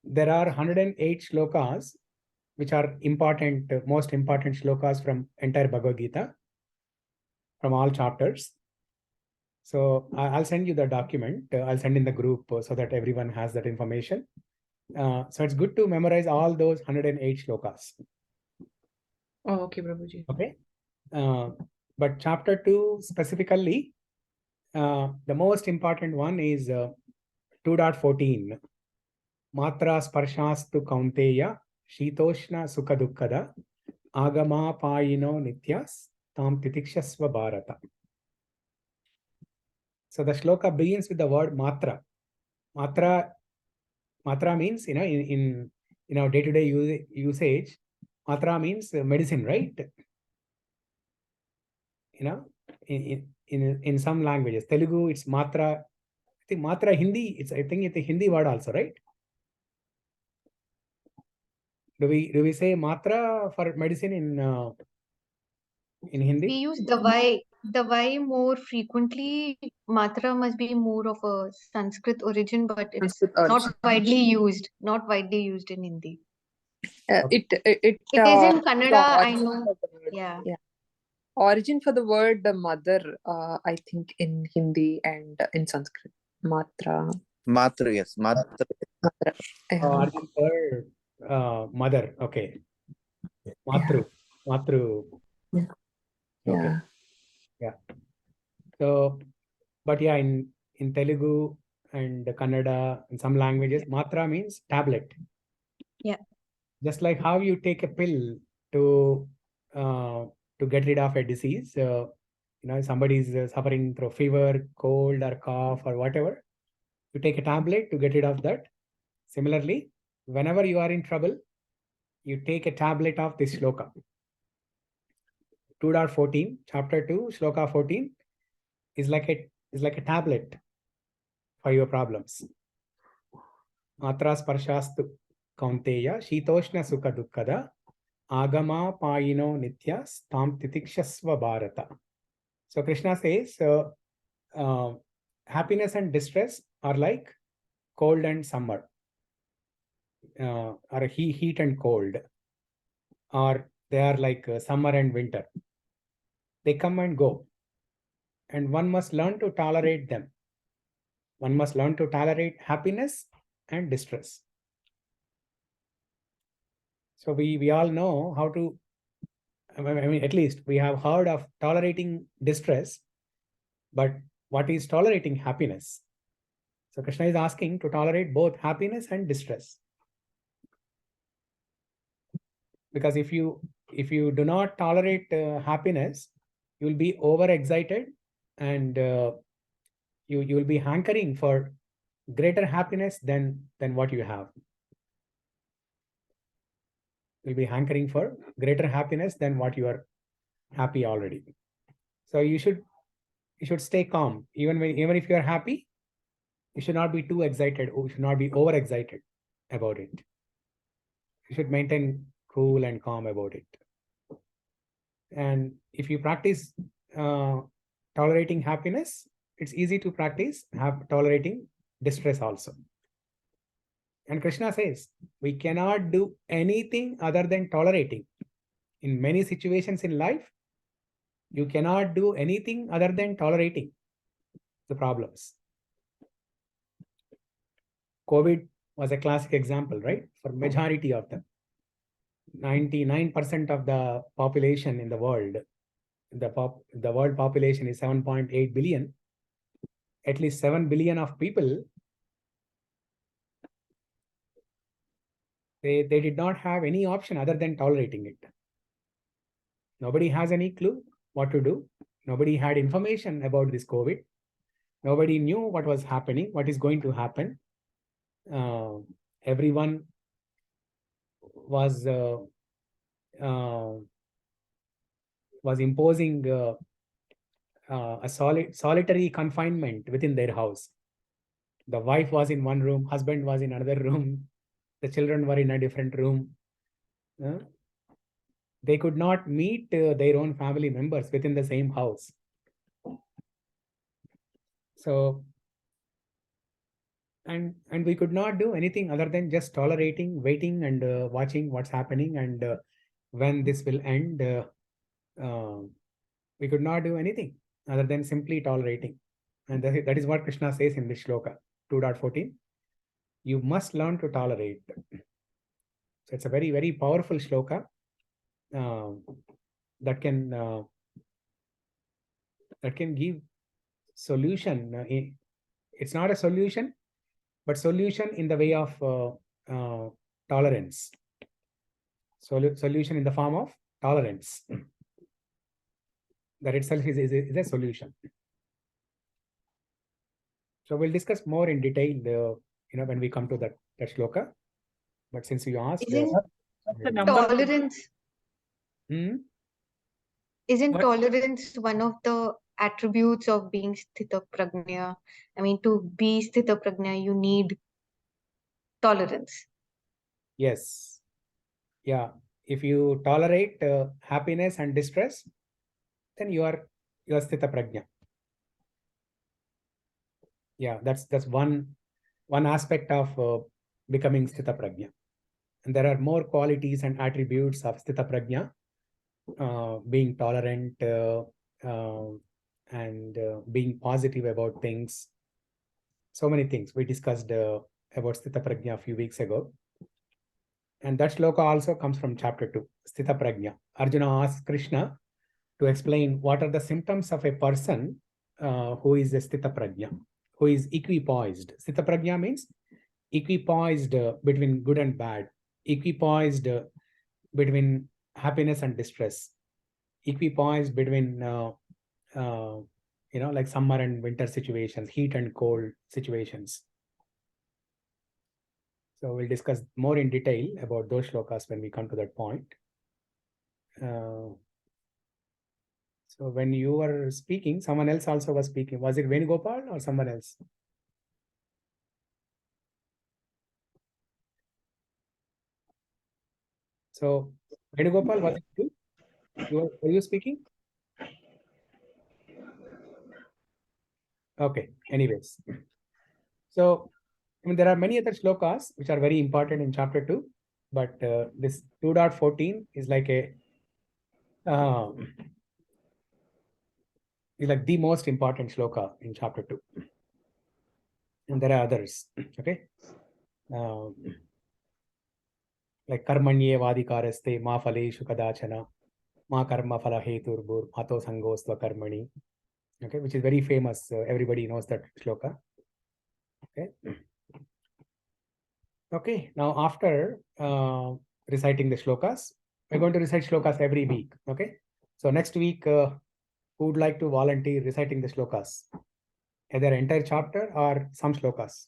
there are 108 shlokas, which are important, most important shlokas from entire Bhagavad Gita, from all chapters. So I'll send you the document. I'll send in the group so that everyone has that information. So it's good to memorize all those 108 shlokas. Oh, okay, Prabhuji. Okay. But chapter 2 specifically, the most important one is 2.14. Matra sparshastu kaunteya shitoshna sukha dukkada agama payino nityas tam titikshasva bharata. So the shloka begins with the word matra. Matra means, in our day-to-day usage, matra means medicine, right? In some languages, Telugu, it's matra. I think matra Hindi. I think it's a Hindi word also, right? Do we say matra for medicine in Hindi? We use Dawai more frequently. Matra must be more of a Sanskrit origin, but it's Sanskrit not origin. widely used. Not widely used in Hindi. It It is in the Kannada, I origin know. for the word. Yeah. Yeah. Origin for the word mother, I think in Hindi and in Sanskrit. Matra. Matra, yes. Matra. Matra. Yeah. Origin for mother. Okay. Matru. Matru. Yeah. Okay. Yeah. So, but yeah, in Telugu and Kannada, in some languages, matra means tablet. Yeah. Just like how you take a pill to get rid of a disease. Somebody is suffering through fever, cold, or cough, or whatever. You take a tablet to get rid of that. Similarly, whenever you are in trouble, you take a tablet of this shloka. 2.14, chapter 2, shloka 14 is like a tablet for your problems. Matra sparshastu kaunteya shitoshna sukha dukkada agama payino nityas tam titikshasva bharata. So Krishna says happiness and distress are like cold and summer, or heat and cold, or they are like summer and winter. They come and go, and one must learn to tolerate them. One must learn to tolerate happiness and distress. So we all know how to, I mean, at least we have heard of tolerating distress, but what is tolerating happiness? So Krishna is asking to tolerate both happiness and distress. Because if you do not tolerate happiness, you will be overexcited, and you will be hankering for greater happiness than what you have. You'll be hankering for greater happiness than what you are happy already. So you should stay calm. Even if you are happy, you should not be too excited, or you should not be overexcited. about it. You should maintain cool and calm about it. And if you practice tolerating happiness, it's easy to practice tolerating distress also. And Krishna says, we cannot do anything other than tolerating. In many situations in life, you cannot do anything other than tolerating the problems. COVID was a classic example, right? For majority of them. 99% of the population in the world, the world population is 7.8 billion. At least 7 billion of people, they did not have any option other than tolerating it. Nobody has any clue what to do. Nobody had information about this COVID. Nobody knew what was happening, what is going to happen. Everyone was imposing a solitary confinement within their house. The wife was in one room, husband was in another room, the children were in a different room. They could not meet their own family members within the same house. So, and we could not do anything other than just tolerating, waiting, and watching what's happening, and when this will end. We could not do anything other than simply tolerating. And that is what Krishna says in this shloka 2.14. You must learn to tolerate. So it's a very, very powerful shloka that can give solution. It's not a solution, but solution in the way of tolerance. Solution in the form of tolerance. That itself is a solution. So we'll discuss more in detail, when we come to that shloka. But since you asked, Tolerance. Isn't What? tolerance one of the attributes of being sthita prajna? I mean, to be sthita prajna, you need tolerance. Yes. Yeah. If you tolerate happiness and distress, then you are sthita prajna. Yeah, that's one aspect of becoming sthita prajna. And there are more qualities and attributes of sthita prajna, being tolerant and being positive about things. So many things we discussed about sthita prajna a few weeks ago. And that shloka also comes from chapter 2, sthita prajna. Arjuna asks Krishna to explain what are the symptoms of a person who is a sthita prajna, who is equipoised. Sthita prajna means equipoised between good and bad, equipoised between happiness and distress, equipoised between like summer and winter situations, heat and cold situations. So we'll discuss more in detail about those shlokas when we come to that point. So when you were speaking, someone else also was speaking. Was it Venugopal or someone else? So Venugopal, was it you? Were you speaking? Okay. Anyways, so there are many other shlokas which are very important in chapter 2, but this 2.14 is like is like the most important shloka in chapter 2. And there are others. Okay. Like karmanye vadikaraste ma phaleshu kadachana ma karma phala heturbur mato sangostva karmani. Okay, which is very famous. Everybody knows that shloka. Okay. Okay. Now after reciting the shlokas, we're going to recite shlokas every week. Okay. So next week, who would like to volunteer reciting the shlokas? Either entire chapter or some shlokas.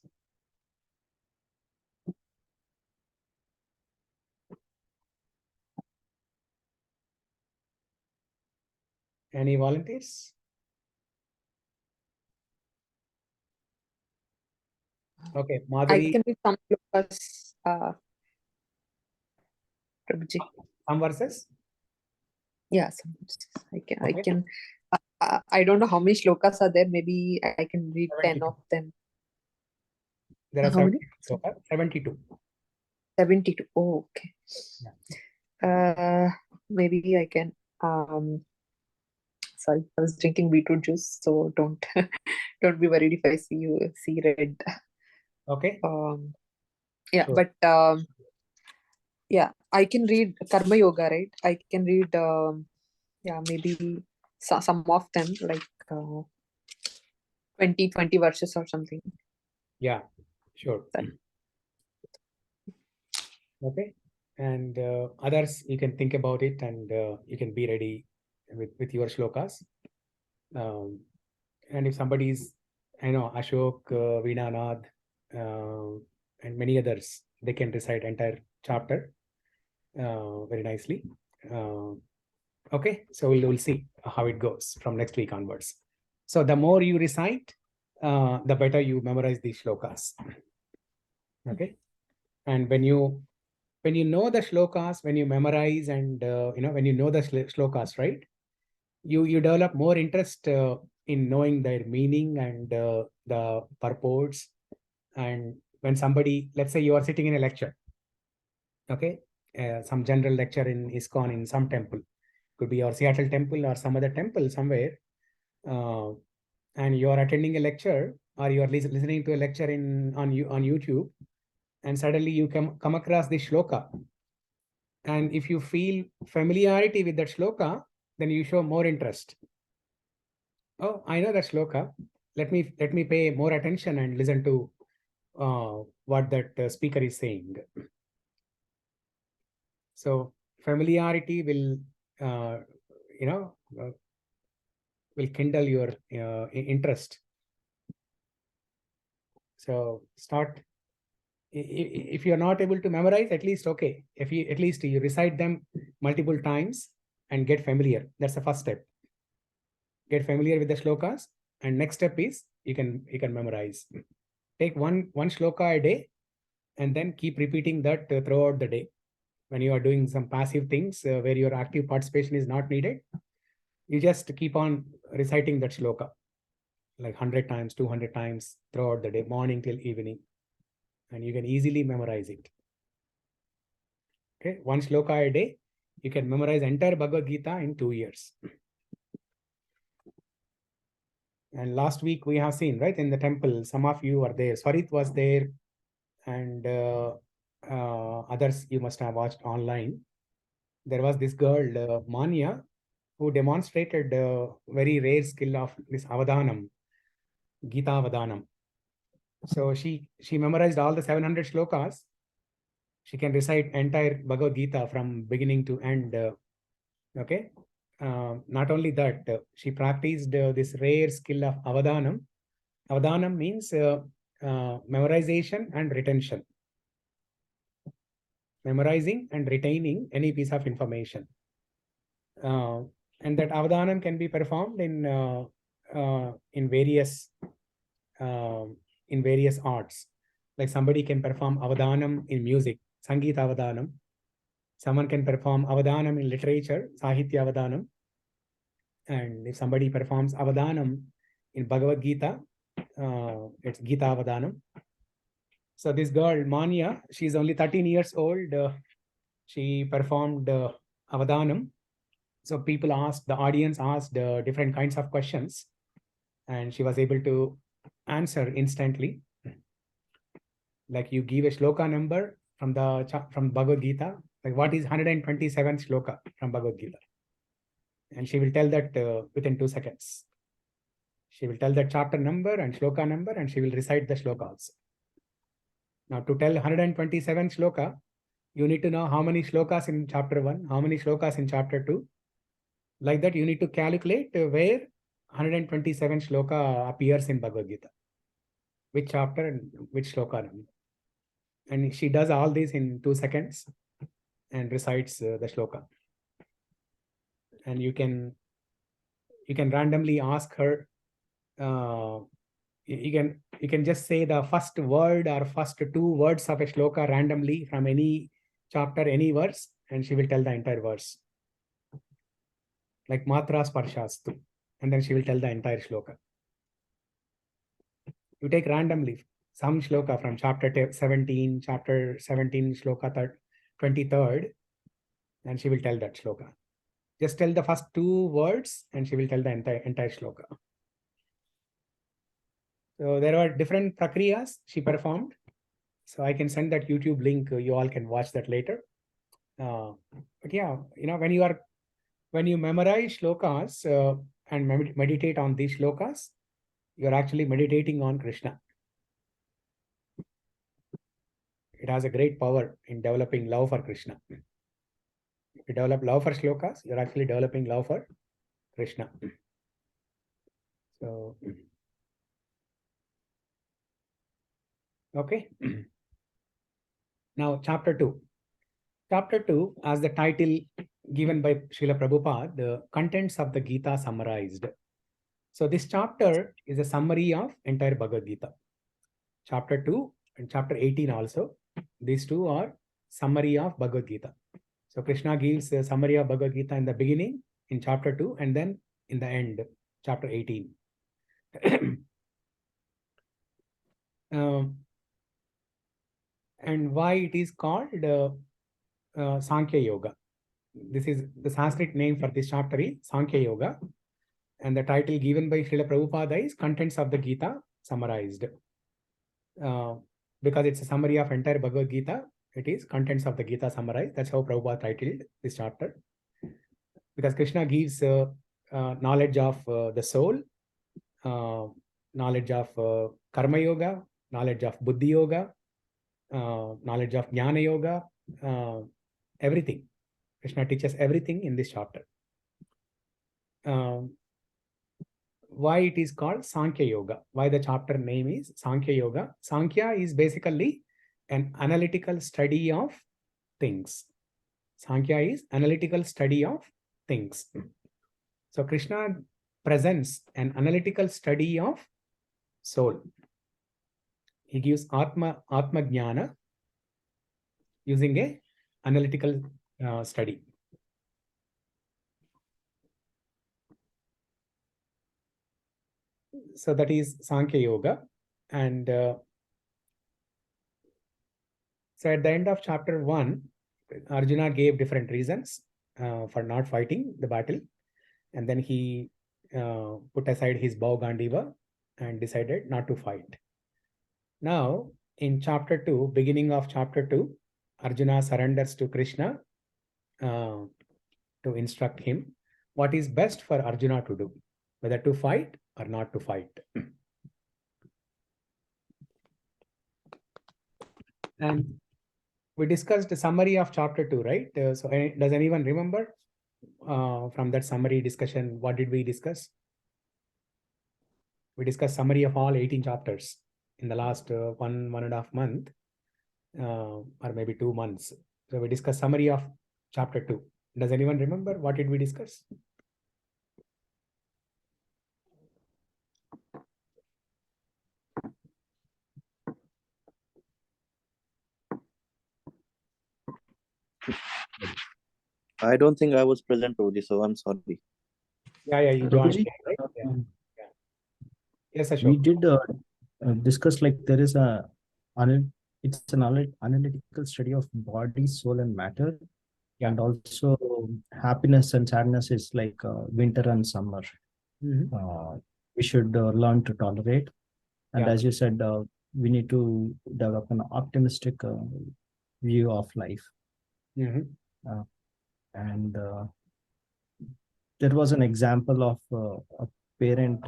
Any volunteers? Okay, I Madhuri. can read some shlokas. Prabhuji. Some verses? Yeah, some verses. I Okay. can. I don't know how many shlokas are there. Maybe I can read 10 72. of them. There are How many? 72. 72. Oh, okay. Yeah. Maybe I can. Sorry, I was drinking beetroot juice, so don't don't be worried if I see red. Okay. Yeah, Sure. but yeah, I can read Karma Yoga, right? I can read yeah, maybe some of them, like 20 verses or something. Yeah, sure. That. Okay. And others, you can think about it, and you can be ready with your shlokas. And if somebody is, I know, Ashok, Veenanath, and many others, they can recite entire chapter very nicely. Okay, so we'll see how it goes from next week onwards. So the more you recite, the better you memorize these shlokas. Okay, and when you know the shlokas, when you memorize, and when you know the shlokas, right, you develop more interest in knowing their meaning and the purports. And when somebody, let's say you are sitting in a lecture, okay, some general lecture in ISKCON, in some temple, could be your Seattle temple or some other temple somewhere, and you are attending a lecture, or you are listening to a lecture on YouTube, and suddenly you come across this shloka, and if you feel familiarity with that shloka, then you show more interest. Oh, I know that shloka. Let me pay more attention and listen to what that speaker is saying. So familiarity will, will kindle your interest. So start. If you are not able to memorize, at least okay. If you at least you recite them multiple times and get familiar. That's the first step. Get familiar with the shlokas, and next step is you can memorize. Take one shloka a day, and then keep repeating that throughout the day. When you are doing some passive things where your active participation is not needed, you just keep on reciting that shloka like 100 times, 200 times throughout the day, morning till evening, and you can easily memorize it. Okay, one shloka a day, you can memorize entire Bhagavad Gita in 2 years. And last week we have seen, right, in the temple, some of you are there. Swarit was there, and others you must have watched online. There was this girl, Manya, who demonstrated very rare skill of this Avadhanam, Gita Avadhanam. So she memorized all the 700 shlokas. She can recite entire Bhagavad Gita from beginning to end. Okay. Not only that, she practiced this rare skill of Avadhanam. Avadhanam means memorization and retention. Memorizing and retaining any piece of information. And that Avadhanam can be performed in various arts. Like somebody can perform Avadhanam in music, Sangeeta Avadhanam. Someone can perform Avadhanam in literature, Sahitya Avadhanam. And if somebody performs Avadhanam in Bhagavad Gita, it's Gita Avadhanam. So this girl, Manya, she's only 13 years old. She performed Avadhanam. So people asked, the audience asked different kinds of questions, and she was able to answer instantly. Like you give a shloka number from Bhagavad Gita, like what is 127th shloka from Bhagavad Gita? And she will tell that within 2 seconds. She will tell that chapter number and shloka number, and she will recite the shloka also. Now to tell 127 shloka, you need to know how many shlokas in chapter 1, how many shlokas in chapter 2. Like that, you need to calculate where 127 shloka appears in Bhagavad Gita, which chapter and which shloka number. And she does all this in 2 seconds and recites the shloka. And you can randomly ask her, you can just say the first word or first two words of a shloka randomly from any chapter, any verse, and she will tell the entire verse. Like Matra Sparshastu, and then she will tell the entire shloka. You take randomly some shloka from chapter 17, shloka 23rd, and she will tell that shloka. Just tell the first two words and she will tell the entire shloka. So there are different prakriyas she performed. So I can send that YouTube link. You all can watch that later. But yeah, when you memorize shlokas and meditate on these shlokas, you're actually meditating on Krishna. It has a great power in developing love for Krishna. If you develop love for shlokas, you're actually developing love for Krishna. So, okay. Now, chapter 2. Chapter 2, as the title given by Srila Prabhupada, the contents of the Gita summarized. So this chapter is a summary of entire Bhagavad Gita. Chapter 2 and chapter 18 also. These two are summary of Bhagavad Gita. So Krishna gives a summary of Bhagavad Gita in the beginning, in chapter 2, and then in the end, chapter 18. And why it is called Sankhya Yoga. This is the Sanskrit name for this chapter is Sankhya Yoga. And the title given by Srila Prabhupada is Contents of the Gita Summarized. Because it's a summary of entire Bhagavad Gita, it is Contents of the Gita Summarized. That's how Prabhupada titled this chapter. Because Krishna gives knowledge of the soul, knowledge of Karma Yoga, knowledge of Buddhi Yoga, knowledge of Jnana Yoga, everything. Krishna teaches everything in this chapter. Why it is called Sankhya Yoga? Why the chapter name is Sankhya Yoga? Sankhya is basically an analytical study of things. Sankhya is analytical study of things. So Krishna presents an analytical study of soul. He gives Atma Jnana using a analytical study. So that is Sankhya Yoga. And so at the end of chapter 1, Arjuna gave different reasons for not fighting the battle. And then he put aside his bow Gandiva and decided not to fight. Now, in chapter 2, beginning of chapter 2, Arjuna surrenders to Krishna to instruct him what is best for Arjuna to do, whether to fight or not to fight. And we discussed the summary of chapter 2, right? So does anyone remember from that summary discussion, what did we discuss? We discussed summary of all 18 chapters in the last 1.5 months, or maybe 2 months. So we discussed summary of chapter 2. Does anyone remember what did we discuss? I don't think I was present, Prabhuji, so I'm sorry. Yeah, you joined. Prabhuji, Right? Yeah. Yes, we Ashok. did discuss like there is it's an analytical study of body, soul, and matter, and also happiness and sadness is like winter and summer. We should learn to tolerate, and as you said, we need to develop an optimistic view of life. And there was an example of a parent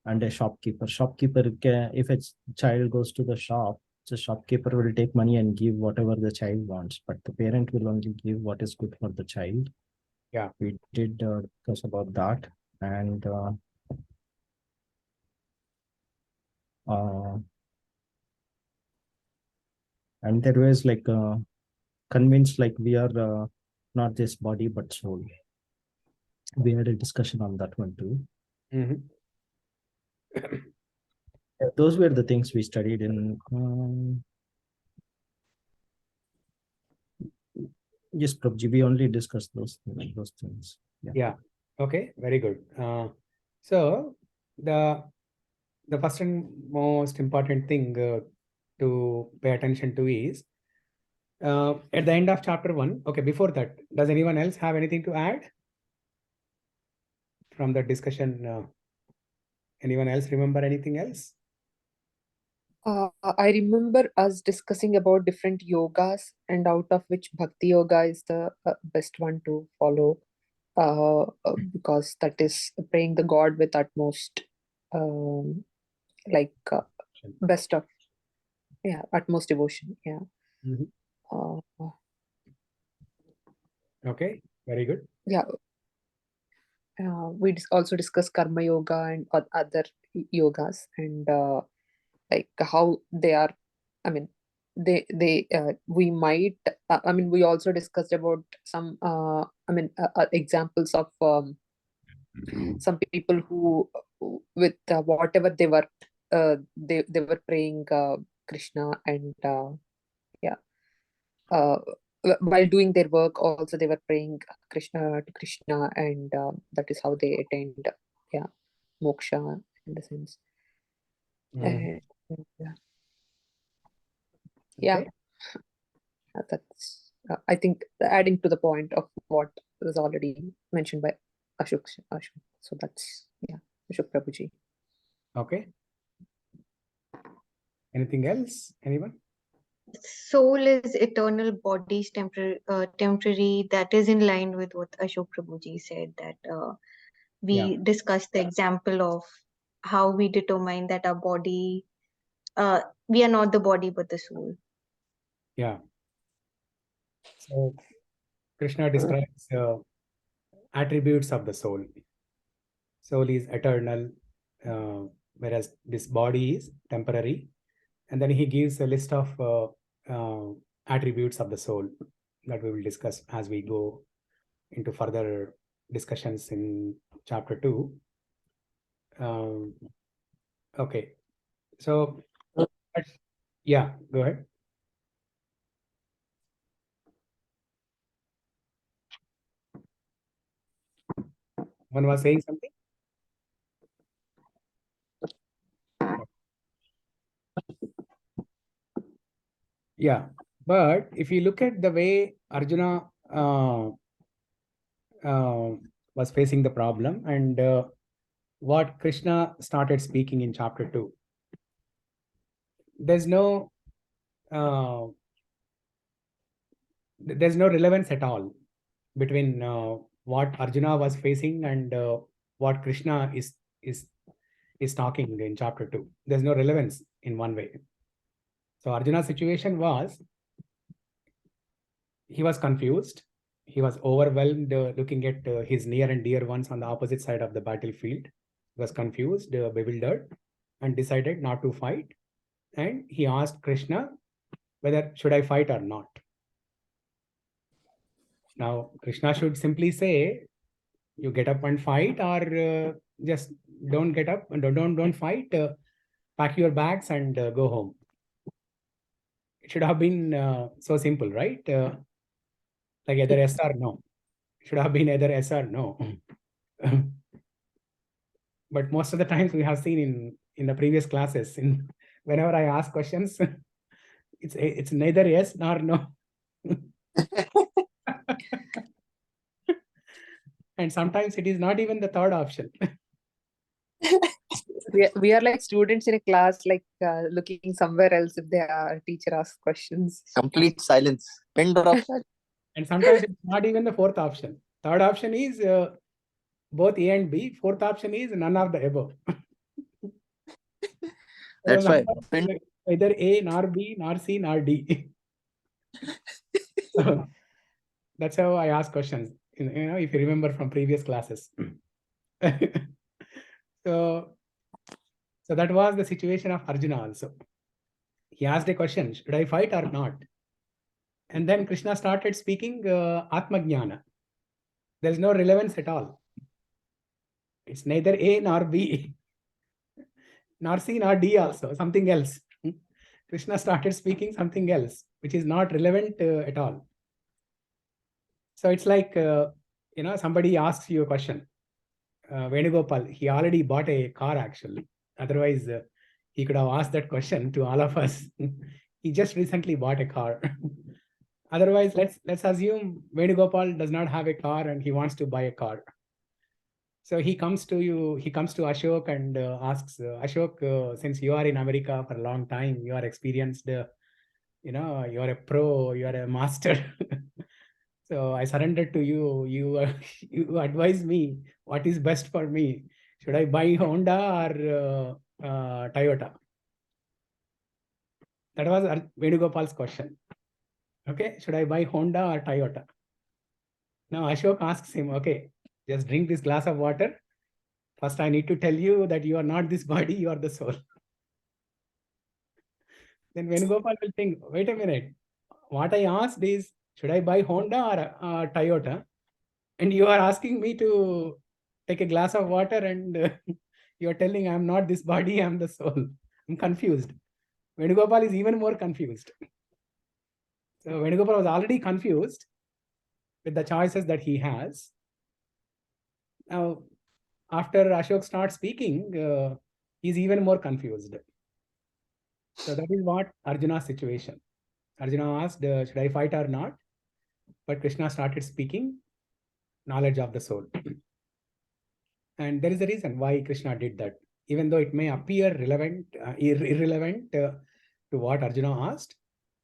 and a shopkeeper. If a child goes to the shop, the shopkeeper will take money and give whatever the child wants, but the parent will only give what is good for the child. Yeah, we did discuss about that, and there was like convinced like we are not this body but soul. We had a discussion on that one too. Those were the things we studied in. Yes, Prabhuji, we only discussed those things. Yeah. Okay. Very good. So the first and most important thing to pay attention to is at the end of chapter 1. Okay. Before that, does anyone else have anything to add from the discussion? Anyone else remember anything else? I remember us discussing about different yogas, and out of which Bhakti Yoga is the best one to follow, because that is praying the God with utmost, like best of, utmost devotion. Yeah. Mhm. Okay. Very good. Yeah. We also discuss Karma Yoga and other yogas, and like how they are. I mean, we might. We also discussed about some. Examples of some people who with whatever they were, they were praying Krishna, and while doing their work also they were praying to Krishna, and that is how they attained moksha in the sense. Mhm. And, yeah, Okay. that's I think adding to the point of what was already mentioned by Ashok. So that's Ashok Prabhuji. Okay. Anything else? Anyone? Soul is eternal, body is temporary. That is in line with what Ashok Prabhuji said, that we discussed the example of how we determine that our body, we are not the body but the soul. Yeah. So Krishna describes attributes of the soul. Soul is eternal, whereas this body is temporary. And then he gives a list of attributes of the soul that we will discuss as we go into further discussions in chapter 2. Okay. So, yeah, go ahead. One was saying something? Yeah, but if you look at the way Arjuna was facing the problem, and what Krishna started speaking in chapter 2, there's no relevance at all between what Arjuna was facing and what Krishna is talking in chapter 2. There's no relevance in one way. So Arjuna's situation was, he was confused. He was overwhelmed looking at his near and dear ones on the opposite side of the battlefield. He was confused, bewildered, and decided not to fight. And he asked Krishna whether should I fight or not. Now, Krishna should simply say, you get up and fight, or just don't get up and don't fight. Pack your bags and go home. It should have been so simple, right? Like either yes or no. It should have been either yes or no. But most of the times we have seen in the previous classes, whenever I ask questions, it's neither yes nor no. And sometimes it is not even the third option. We are like students in a class, like looking somewhere else if the teacher asks questions. Complete silence. Pin drop. And sometimes it's not even the fourth option. Third option is both A and B. Fourth option is none of the above. That's why. Either A, nor B, nor C, nor D. So that's how I ask questions. If you remember from previous classes. So that was the situation of Arjuna also. He asked a question, should I fight or not? And then Krishna started speaking Atma Jnana. There's no relevance at all. It's neither A nor B. Nor C, nor D also, something else. Krishna started speaking something else, which is not relevant at all. So it's like, somebody asks you a question. Venugopal, he already bought a car actually. Otherwise, he could have asked that question to all of us. He just recently bought a car. Otherwise, let's assume Venugopal does not have a car and he wants to buy a car. So he comes to Ashok and asks, Ashok, since you are in America for a long time, you are experienced, you are a pro, you are a master. So I surrendered to you. You advise me what is best for me. Should I buy Honda or Toyota? That was Venugopal's question. Okay, should I buy Honda or Toyota? Now Ashok asks him, okay, just drink this glass of water. First, I need to tell you that you are not this body, you are the soul. Then Venugopal will think, wait a minute. What I asked is, should I buy Honda or Toyota? And you are asking me to take a glass of water and you are telling I'm not this body, I'm the soul. I'm confused. Venugopal is even more confused. So Venugopal was already confused with the choices that he has. Now, after Ashok starts speaking, he's even more confused. So that is what Arjuna's situation. Arjuna asked, should I fight or not? But Krishna started speaking knowledge of the soul. And there is a reason why Krishna did that. Even though it may appear irrelevant to what Arjuna asked,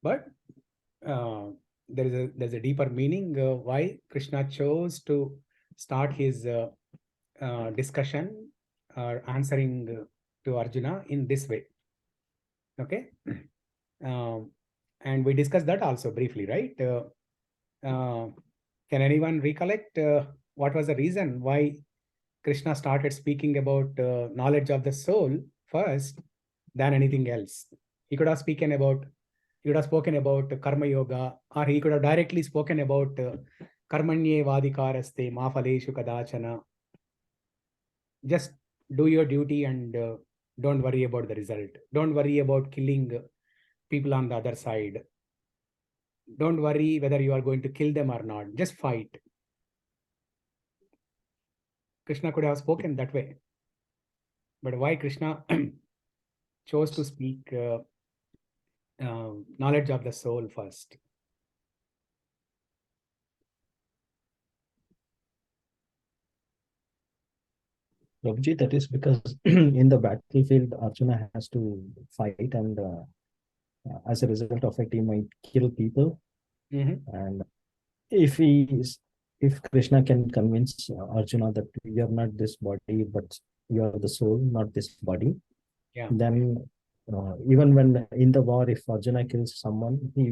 but there's a deeper meaning why Krishna chose to start his discussion or answering to Arjuna in this way. Okay, and we discussed that also briefly, right? Can anyone recollect what was the reason why Krishna started speaking about knowledge of the soul first than anything else? He could have spoken about Karma Yoga, or he could have directly spoken about Karmanye Vadikaraste Mafaleshu Kadachana. Just do your duty and don't worry about the result. Don't worry about killing people on the other side. Don't worry whether you are going to kill them or not. Just fight. Krishna could have spoken that way. But why Krishna chose to speak knowledge of the soul first? Prabhuji, that is because in the battlefield, Arjuna has to fight, and as a result of it, he might kill people. And if Krishna can convince Arjuna that you are not this body, but you are the soul, not this body, then even when in the war, if Arjuna kills someone, he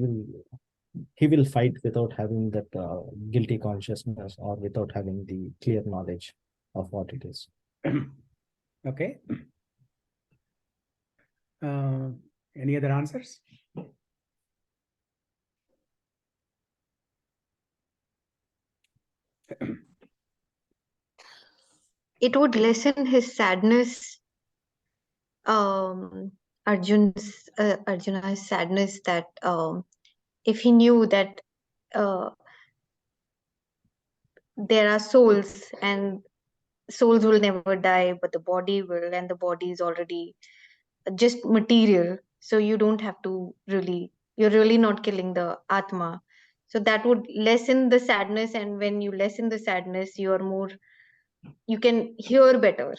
will fight without having that guilty consciousness or without having the clear knowledge of what it is. Okay. Any other answers? It would lessen his sadness, Arjuna's sadness, that if he knew that there are souls and souls will never die, but the body will, and the body is already just material. So you don't have to you're really not killing the Atma. So that would lessen the sadness. And when you lessen the sadness, you can hear better.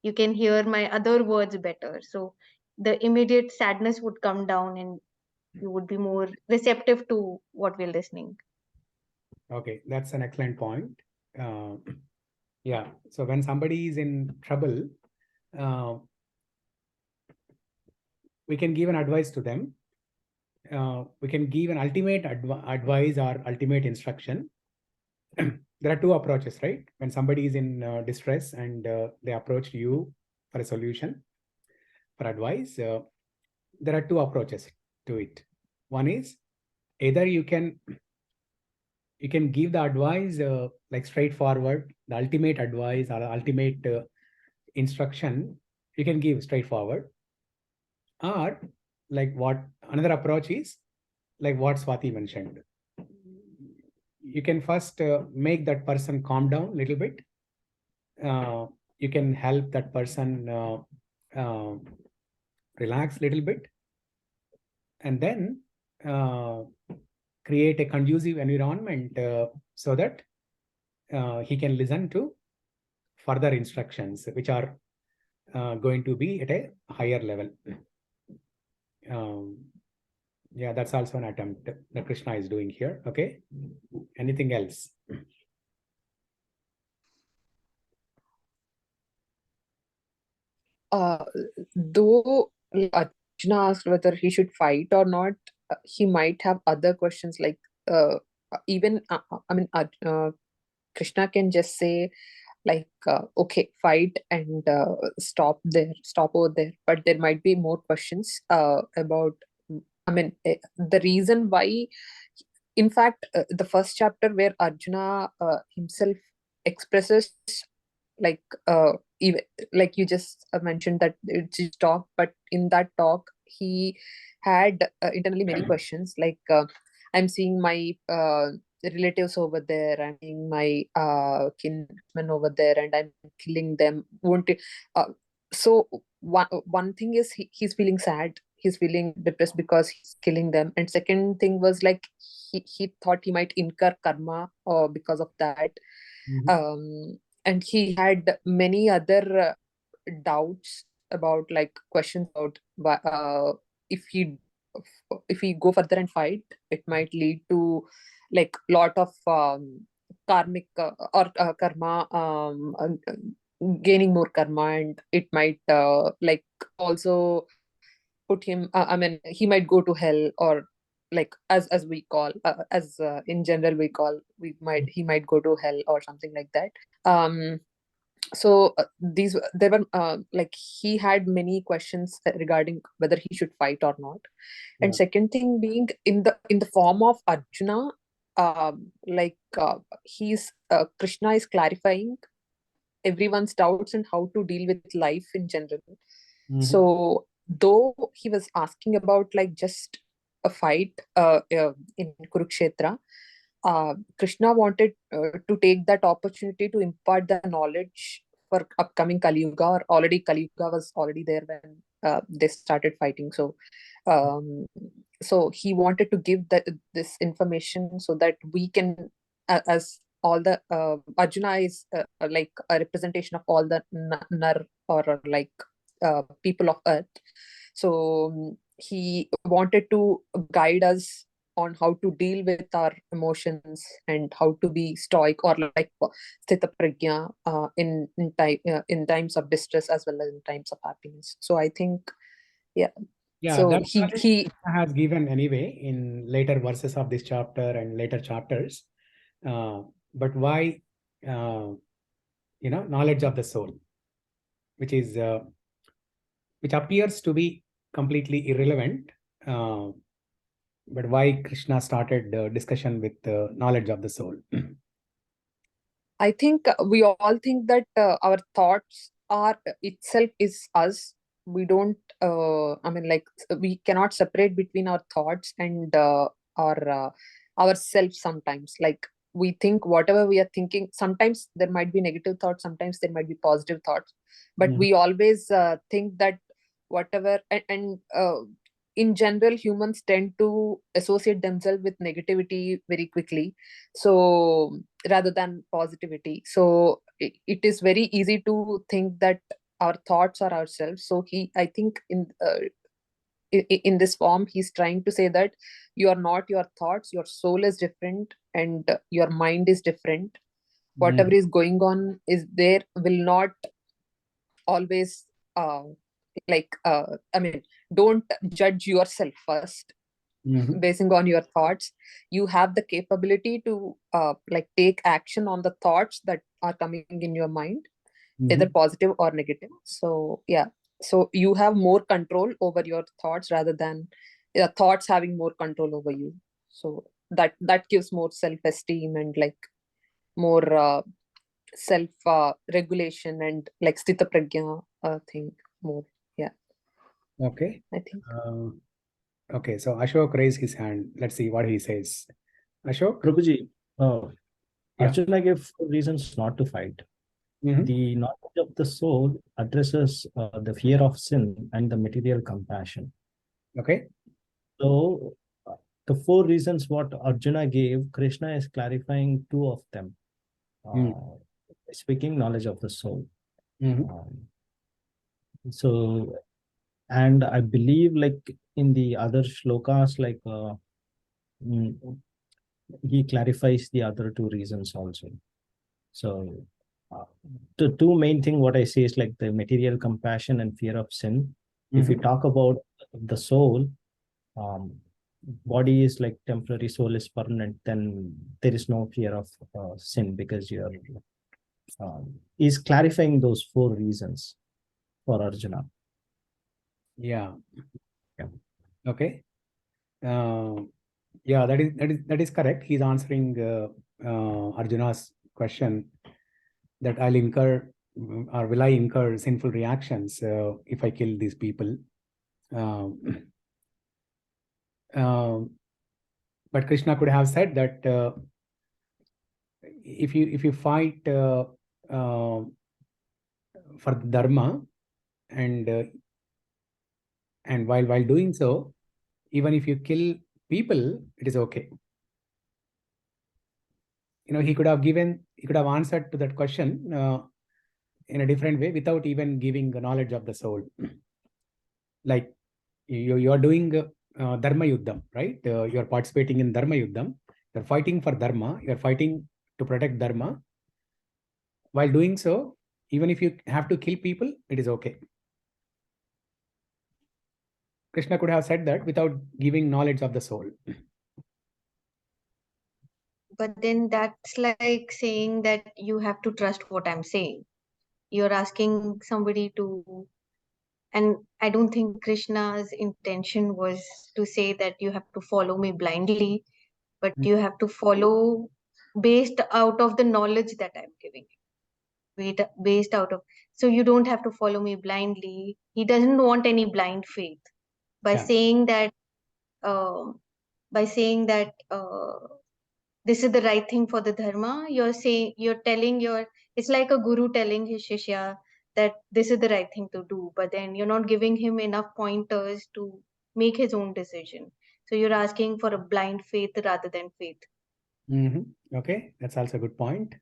You can hear my other words better. So the immediate sadness would come down and you would be more receptive to what we're listening. Okay, that's an excellent point. Yeah, so when somebody is in trouble, we can give an advice to them. We can give an ultimate advice or ultimate instruction. There are two approaches, right? When somebody is in distress and they approach you for a solution, for advice, there are two approaches to it. One is either you can give the advice like straightforward, the ultimate advice or ultimate instruction. You can give straightforward. Or like what another approach is, like what Swati mentioned. You can first make that person calm down a little bit. You can help that person relax a little bit, and then create a conducive environment so that he can listen to further instructions, which are going to be at a higher level. Yeah, that's also an attempt that Krishna is doing here. Okay. Anything else? Though Arjuna asked whether he should fight or not, he might have other questions like even I mean Krishna can just say like okay, fight and stop over there, but there might be more questions about I mean the reason why. In fact, the first chapter where Arjuna himself expresses like even like you just mentioned that it's his talk, but in that talk he had internally many questions like I'm seeing my relatives over there, I'm seeing my kinmen over there, and I'm killing them. Won't it, so one thing is he's feeling sad, he's feeling depressed because he's killing them, and second thing was like he thought he might incur karma or because of that. And he had many other doubts about like questions about if he if we go further and fight, it might lead to like lot of karmic or karma gaining more karma, and it might like also put him I mean he might go to hell, or like as we call as in general we call he might go to hell or something like that. So these there were like he had many questions regarding whether he should fight or not. And second thing being in the form of Arjuna, like he's Krishna is clarifying everyone's doubts and how to deal with life in general. So though he was asking about like just a fight in Kurukshetra, Krishna wanted to take that opportunity to impart the knowledge for upcoming Kali Yuga, or already Kali Yuga was already there when they started fighting. So, so he wanted to give this information so that we can, as all the Arjuna is like a representation of all the nar or like people of earth. So he wanted to guide us on how to deal with our emotions and how to be stoic or like sthita prajna in times of distress as well as in times of happiness. So I think Yeah, so that he has given anyway in later verses of this chapter and later chapters. But why knowledge of the soul, which is which appears to be completely irrelevant, but why Krishna started the discussion with knowledge of the soul? I think we all think that our thoughts are itself is us. We don't I mean like we cannot separate between our thoughts and our ourselves. Sometimes like we think whatever we are thinking, sometimes there might be negative thoughts, sometimes there might be positive thoughts, but we always think that whatever and in general humans tend to associate themselves with negativity very quickly, so rather than positivity. So it is very easy to think that our thoughts are ourselves. So I think in this form he's trying to say that you are not your thoughts, your soul is different, and your mind is different. Whatever is going on is there will not always like I mean don't judge yourself first basing on your thoughts. You have the capability to like take action on the thoughts that are coming in your mind, either positive or negative. So so you have more control over your thoughts rather than your thoughts having more control over you. So that gives more self-esteem and like more self regulation and like sthita prajna thing. more. Yeah, Okay. I think. Okay, so Ashok raised his hand. Let's see what he says. Ashok? Prabhuji, Yeah. Arjuna gave 4 reasons not to fight. Mhm. The knowledge of the soul addresses the fear of sin and the material compassion. Okay. So, the 4 reasons what Arjuna gave, Krishna is clarifying 2 of them. Speaking knowledge of the soul. Mhm. So, and I believe like in the other shlokas, like he clarifies the other 2 reasons also. So, the 2 main thing what I say is like the material compassion and fear of sin. If we talk about the soul, body is like temporary, soul is permanent, then there is no fear of sin, because you're is clarifying those 4 reasons for Arjuna. Yeah. Yeah. Okay. Yeah, that is correct. He's answering Arjuna's question that I'll incur or will I incur sinful reactions if I kill these people. But Krishna could have said that if you fight for the dharma, and while doing so, even if you kill people, it is okay. He could have answered to that question in a different way without even giving the knowledge of the soul. Like you are doing dharma yuddham, right? You are participating in dharma yuddham. You're fighting for dharma. You're fighting to protect dharma. While doing so, even if you have to kill people, it is okay. Krishna could have said that without giving knowledge of the soul. But then that's like saying that you have to trust what I'm saying. You're asking somebody to, and I don't think Krishna's intention was to say that you have to follow me blindly, but you have to follow based out of the knowledge that I'm giving you. Based out of, so you don't have to follow me blindly. He doesn't want any blind faith. By Yeah. saying that, this is the right thing for the dharma, it's like a guru telling his shishya that this is the right thing to do, but then you're not giving him enough pointers to make his own decision. So you're asking for a blind faith rather than faith. Okay, that's also a good point.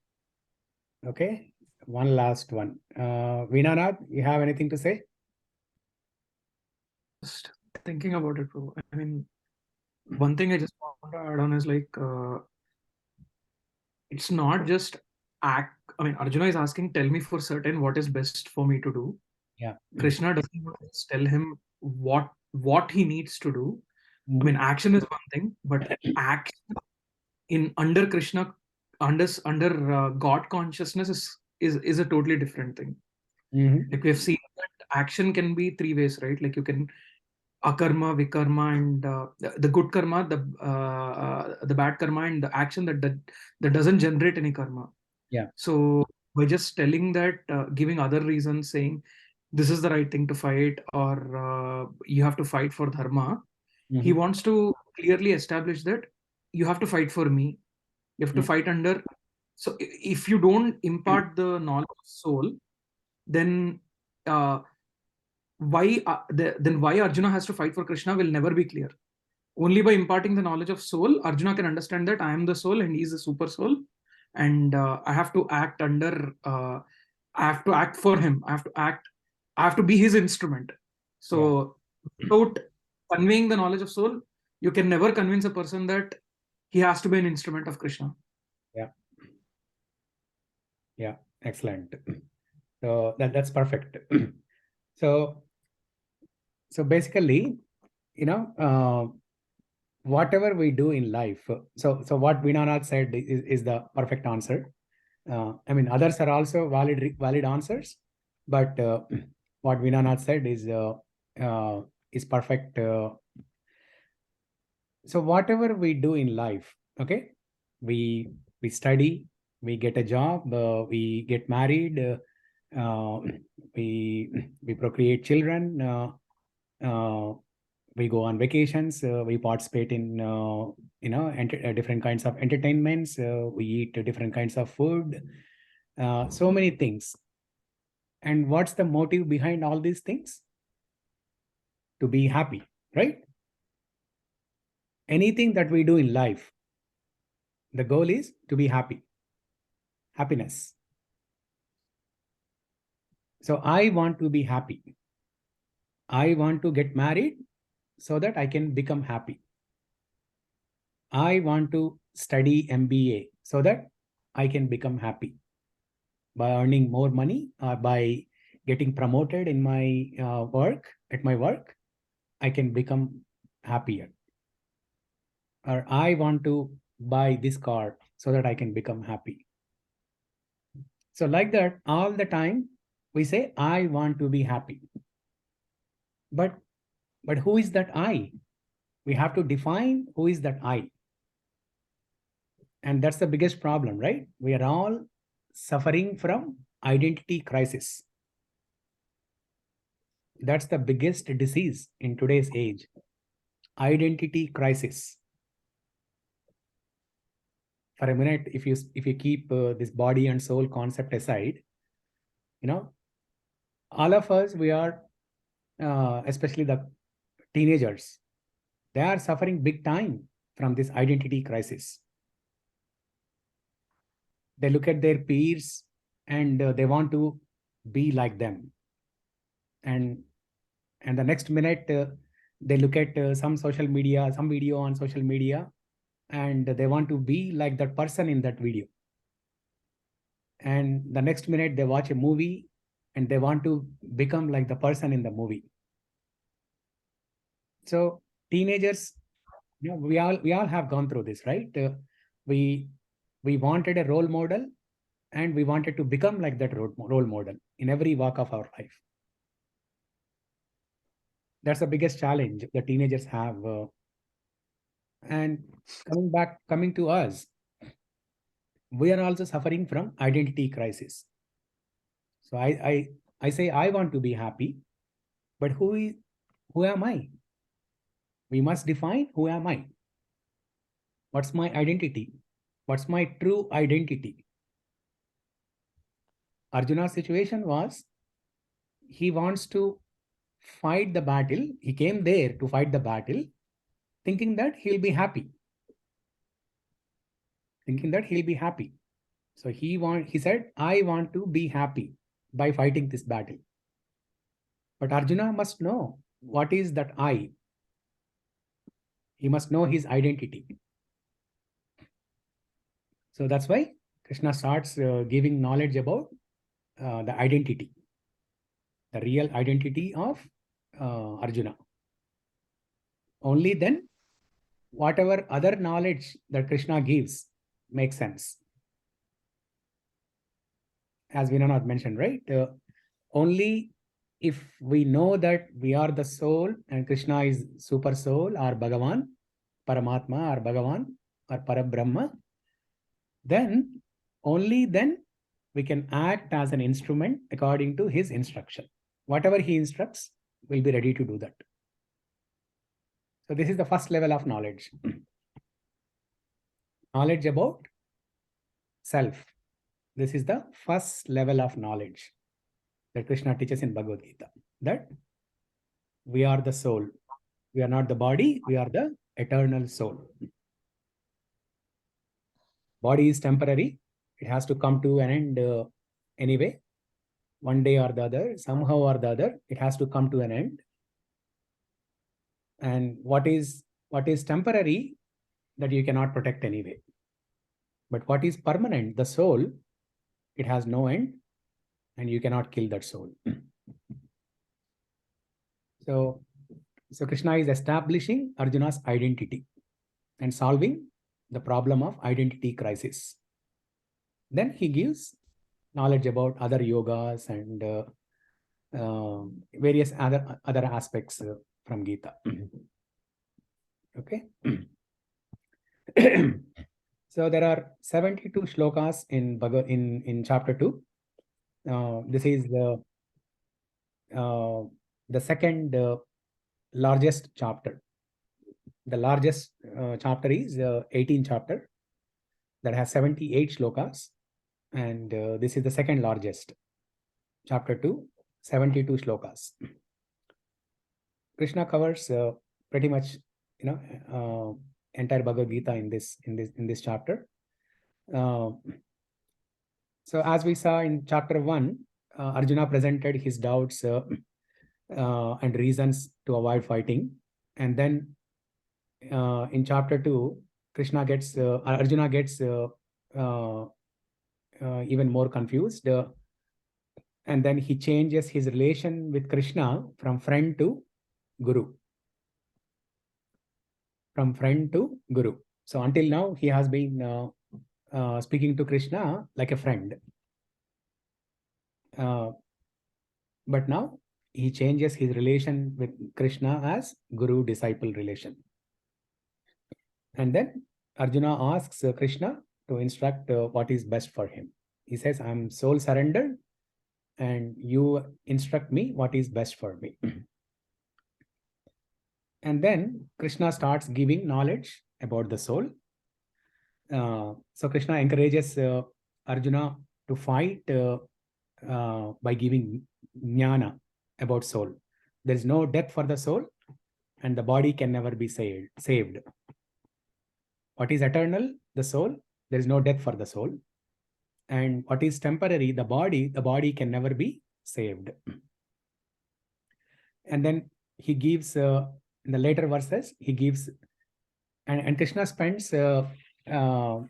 Okay, one last one. Vinanath, you have anything to say? Just thinking about it, Prabhu. I mean, one thing I just want to add on is like, it's not just act. I mean, Arjuna is asking, tell me for certain what is best for me to do. Yeah. Krishna doesn't want to just tell him what he needs to do. I mean, action is one thing, but act in under Krishna, under God consciousness is a totally different thing. Like we have seen that action can be 3 ways, right? Like you can akarma, vikarma, and the good karma, the bad karma, and the action that doesn't generate any karma. Yeah. So by just telling that, giving other reasons, saying this is the right thing to fight, or you have to fight for dharma, he wants to clearly establish that you have to fight for me. You have to fight under. So if you don't impart the knowledge of soul, then why Arjuna has to fight for Krishna will never be clear. Only by imparting the knowledge of soul, Arjuna can understand that I am the soul and he is the super soul, and I have to act under. I have to act for him. I have to be his instrument. So without conveying the knowledge of soul, you can never convince a person that he has to be an instrument of Krishna. Yeah, excellent. So that's perfect. So basically, whatever we do in life, so what Vinanath said is the perfect answer. I mean, others are also valid answers, but what Vinanath said is perfect. So whatever we do in life, okay, we study, we get a job, we get married, We procreate children. We go on vacations. We participate in different kinds of entertainments. We eat different kinds of food. So many things. And what's the motive behind all these things? To be happy, right? Anything that we do in life, the goal is to be happy. Happiness. So I want to be happy. I want to get married so that I can become happy. I want to study MBA so that I can become happy. By earning more money or by getting promoted in my work, I can become happier. Or I want to buy this car so that I can become happy. So like that, all the time we say, I want to be happy. But who is that I? We have to define who is that I. And that's the biggest problem, right? We are all suffering from identity crisis. That's the biggest disease in today's age. Identity crisis. For a minute, if you keep this body and soul concept aside, all of us, we are, especially the teenagers, they are suffering big time from this identity crisis. They look at their peers and they want to be like them. And the next minute, they look at some social media, some video on social media, and they want to be like that person in that video. And the next minute, they watch a movie and they want to become like the person in the movie. So teenagers, we all have gone through this, right? We wanted a role model and we wanted to become like that role model in every walk of our life. That's the biggest challenge the teenagers have. And coming to us, we are also suffering from identity crisis. So I say I want to be happy, but who am I? We must define who am I? What's my identity? What's my true identity? Arjuna's situation was, he wants to fight the battle. He came there to fight the battle, thinking that he'll be happy. So he said, I want to be happy by fighting this battle. But Arjuna must know what is that I. He must know his identity. So that's why Krishna starts giving knowledge about the identity, the real identity of Arjuna. Only then, whatever other knowledge that Krishna gives makes sense. As Vinanath mentioned, right? Only if we know that we are the soul and Krishna is super soul or Bhagavan, Paramatma or Bhagavan or Parabrahma, then only then we can act as an instrument according to his instruction. Whatever he instructs, we'll be ready to do that. So this is the first level of knowledge. Knowledge about self. This is the first level of knowledge that Krishna teaches in Bhagavad Gita. That we are the soul. We are not the body. We are the eternal soul. Body is temporary. It has to come to an end anyway. One day or the other, somehow or the other, it has to come to an end. And what is temporary, that you cannot protect anyway. But what is permanent, the soul, it has no end, and you cannot kill that soul. So Krishna is establishing Arjuna's identity and solving the problem of identity crisis. Then he gives knowledge about other yogas and various other aspects from Gita. Okay. So there are 72 shlokas in chapter 2. This is the second largest chapter. The largest chapter is 18 chapter that has 78 shlokas, and this is the second largest, chapter 2, 72 shlokas. Krishna covers pretty much, entire Bhagavad Gita in this chapter. So as we saw in chapter 1, Arjuna presented his doubts and reasons to avoid fighting, and then in chapter 2, Arjuna gets even more confused, and then he changes his relation with Krishna from friend to Guru. From friend to Guru. So until now, he has been speaking to Krishna like a friend. But now he changes his relation with Krishna as Guru-disciple relation. And then Arjuna asks Krishna to instruct what is best for him. He says, I'm soul surrendered, and you instruct me what is best for me. And then Krishna starts giving knowledge about the soul. So Krishna encourages Arjuna to fight by giving jnana about soul. There is no death for the soul, and the body can never be saved. What is eternal? The soul. There is no death for the soul. And what is temporary? The body can never be saved. And then he gives, in the later verses, he gives, and Krishna spends about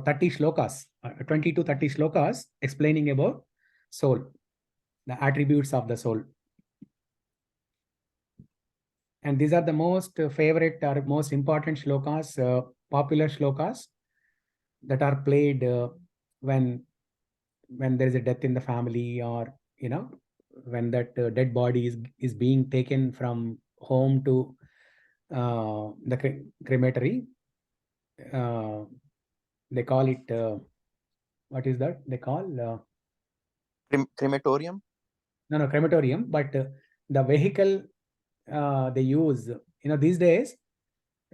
30 shlokas, 20 to 30 shlokas explaining about soul, the attributes of the soul. And these are the most favorite or most important shlokas, popular shlokas that are played when there is a death in the family, or when that dead body is being taken from home to the crematory. They call it what is that they call Crematorium. No, crematorium. But the vehicle they use, these days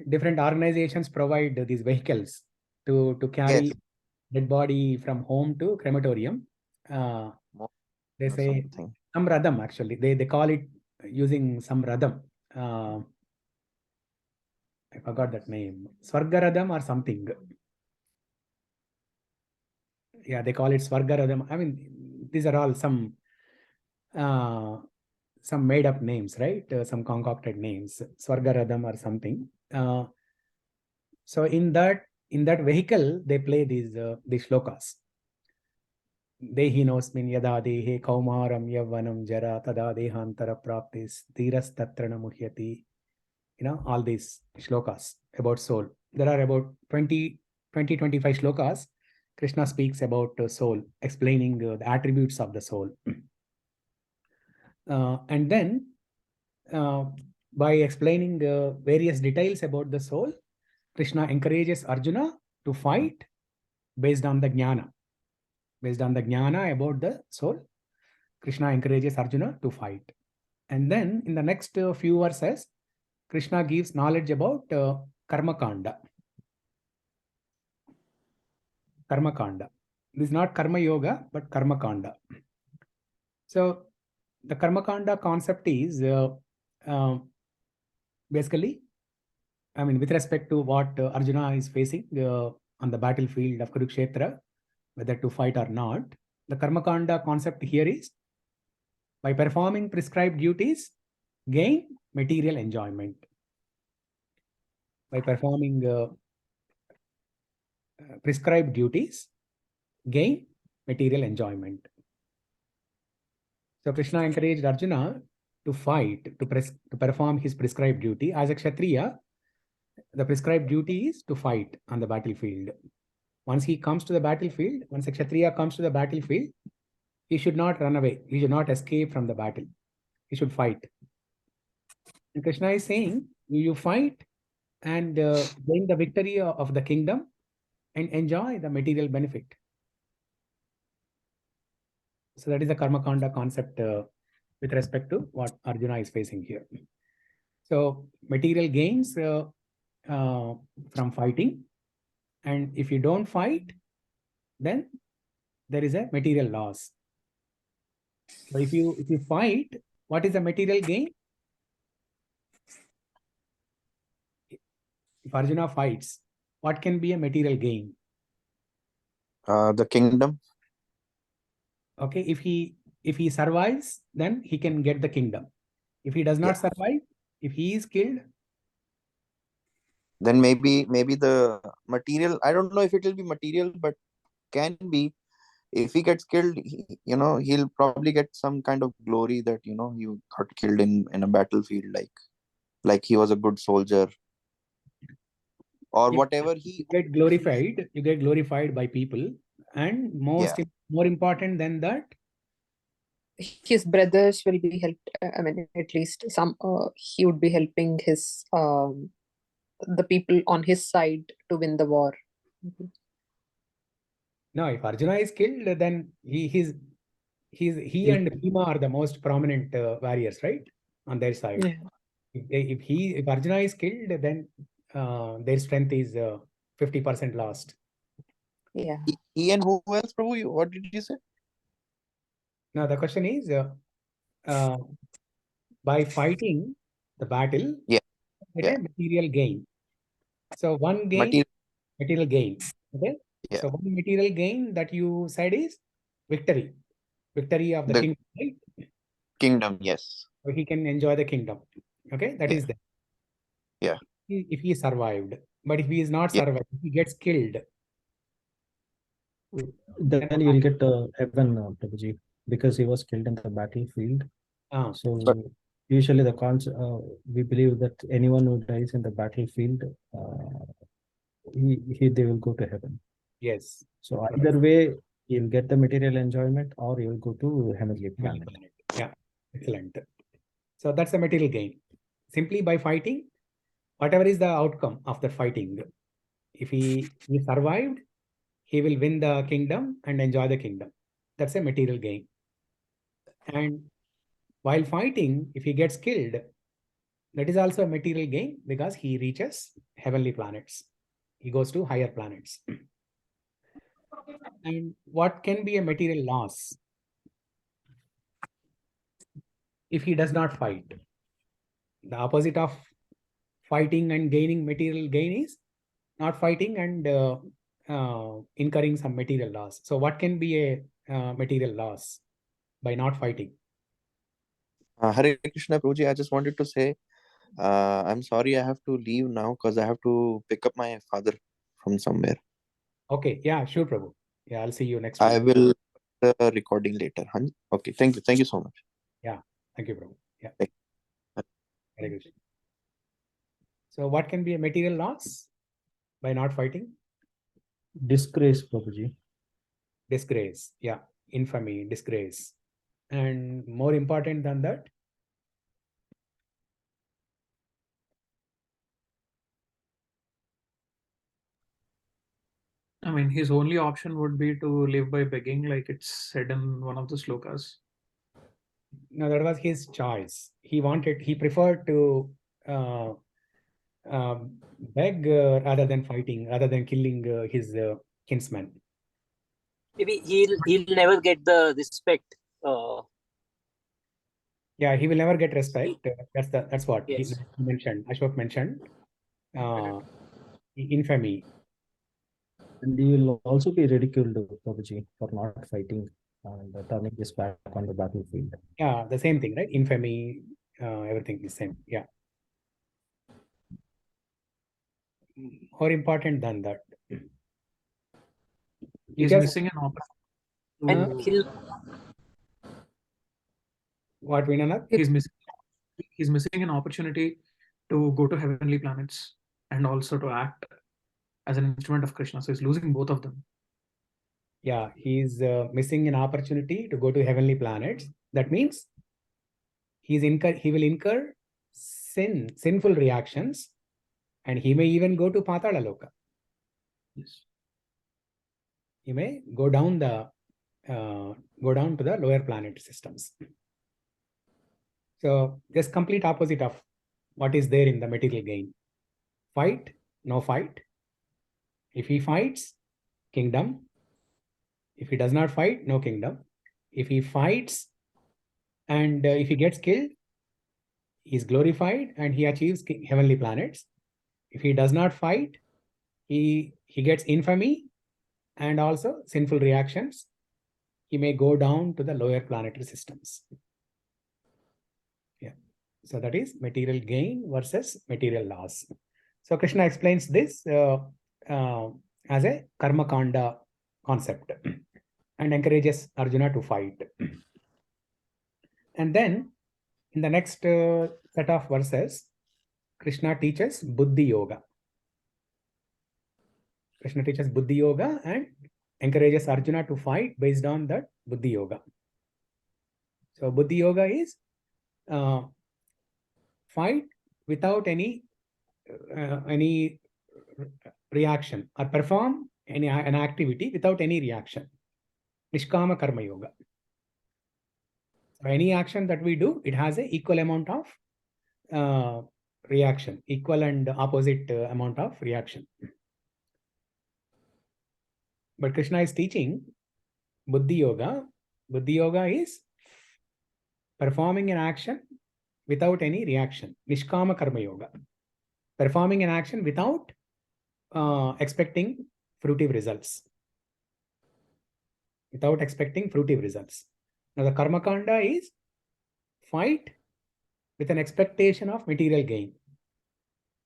different organizations provide these vehicles to carry Yes. dead body from home to crematorium. They say Something. some radham, actually. They call it using some radham. I forgot that name. Swargaradham or something. Yeah, they call it Swargaradham. I mean, these are all some made up names, right? Some concocted names, Swargaradham or something. So in that vehicle, they play these shlokas. Dehinosmin yada dehe kaumaram yavvanam jara tada dehantara praptis tiras tatrana muhyati. All these shlokas about soul. There are about 25 shlokas. Krishna speaks about soul, explaining the attributes of the soul. And then by explaining various details about the soul, Krishna encourages Arjuna to fight based on the jnana. Based on the jnana about the soul, Krishna encourages Arjuna to fight. And then in the next few verses, Krishna gives knowledge about karma kanda. Karma kanda. This is not karma yoga, but karma kanda. So the karma kanda concept is basically, with respect to what Arjuna is facing on the battlefield of Kurukshetra, whether to fight or not, the karma kanda concept here is, by performing prescribed duties, gain material enjoyment. By performing prescribed duties, gain material enjoyment. So Krishna encouraged Arjuna to fight, to perform his prescribed duty. As a Kshatriya, the prescribed duty is to fight on the battlefield. Once he comes to the battlefield, once a Kshatriya comes to the battlefield, he should not run away. He should not escape from the battle. He should fight. And Krishna is saying, you fight and gain the victory of the kingdom and enjoy the material benefit. So that is the karma kanda concept with respect to what Arjuna is facing here. So material gains from fighting, and if you don't fight, then there is a material loss. So if you fight, what is the material gain? If Arjuna fights, what can be a material gain? The kingdom. Okay, if he survives, then he can get the kingdom. If he does not survive, if he is killed, then maybe the material, I don't know if it will be material, but can be, if he gets killed, he'll probably get some kind of glory that he got killed in a battlefield, like he was a good soldier, or whatever you get glorified by people, and more important than that, his brothers will be helped. I mean, at least some he would be helping his the people on his side to win the war. no, if Arjuna is killed, then he and Bhima are the most prominent warriors, right, on their side. If Arjuna is killed, then their strength is 50% lost. Yeah. He and who else, Prabhu? What did you say? Now the question is, by fighting the battle, get a material gain. So one gain, material gain. Okay. So one material gain that you said is victory of the kingdom, right? Kingdom, yes. So he can enjoy the kingdom. Okay, that is there. Yeah. If he survived, but if he is not survived, if he gets killed, then you'll get heaven, Prabhuji, because he was killed in the battlefield. So usually we believe that anyone who dies in the battlefield, they will go to heaven. Yes. So either way, you'll get the material enjoyment, or you'll go to heavenly planet. Yeah, excellent. So that's the material gain. Simply by fighting, whatever is the outcome of the fighting, if he survived, he will win the kingdom and enjoy the kingdom. That's a material gain. And while fighting, if he gets killed, that is also a material gain, because he reaches heavenly planets. He goes to higher planets. And what can be a material loss? If he does not fight. The opposite of fighting and gaining material gain is not fighting and incurring some material loss. So what can be a material loss by not fighting? Hare Krishna, Prabhuji, I just wanted to say, I'm sorry I have to leave now because I have to pick up my father from somewhere. Okay, yeah, sure, Prabhu. Yeah, I'll see you next week. I will the recording later. Okay, thank you so much. Yeah, thank you, Prabhu. Yeah. Thank Hare Krishna. So what can be a material loss by not fighting? Disgrace, Prabhuji. Disgrace, yeah, infamy, disgrace. And more important than that? I mean, his only option would be to live by begging, like it's said in one of the slokas. No, that was his choice. He preferred to beg rather than fighting, rather than killing his kinsman. Maybe he'll never get the respect. Yeah, he will never get respect. That's what he Yes. mentioned. Ashok mentioned infamy. And you will also be ridiculed, Prabhuji, for not fighting and turning his back on the battlefield. Yeah, the same thing, right? Infamy, everything is same. Yeah. More important than that. He's missing an opportunity. And he'll what, Vinanath? He's missing an opportunity to go to heavenly planets and also to act as an instrument of Krishna. So he's losing both of them. Yeah, he's missing an opportunity to go to heavenly planets. That means he will incur sinful reactions, and he may even go to Patala Loka. Yes. He may go down the go down to the lower planetary systems. So just complete opposite of what is there in the material gain. Fight, no fight. If he fights, kingdom. If he does not fight, no kingdom. If he fights and if he gets killed, he is glorified and he achieves heavenly planets. If he does not fight, he gets infamy and also sinful reactions. He may go down to the lower planetary systems. Yeah. So that is material gain versus material loss. So Krishna explains this as a karma kanda concept and encourages Arjuna to fight. And then in the next set of verses, Krishna teaches Buddhi Yoga. Krishna teaches Buddhi Yoga and encourages Arjuna to fight based on that Buddhi Yoga. So Buddhi Yoga is fight without any reaction, or perform an activity without any reaction. Nishkama Karma Yoga. So any action that we do, it has an equal amount of reaction, equal and opposite amount of reaction. But Krishna is teaching Buddhi Yoga. Buddhi Yoga is performing an action without any reaction. Nishkama Karma Yoga. Performing an action without expecting fruitive results. Without expecting fruitive results. Now the Karma Kanda is fight with an expectation of material gain.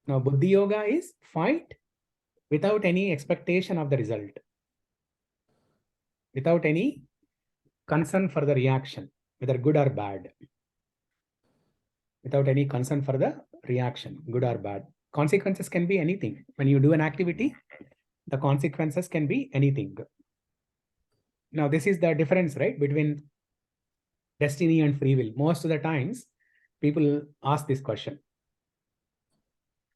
Now Buddhi Yoga is fight without any expectation of the result. Without any concern for the reaction, whether good or bad. Without any concern for the reaction, good or bad. Consequences can be anything. When you do an activity, the consequences can be anything. Now, this is the difference, right, between destiny and free will. Most of the times, people ask this question.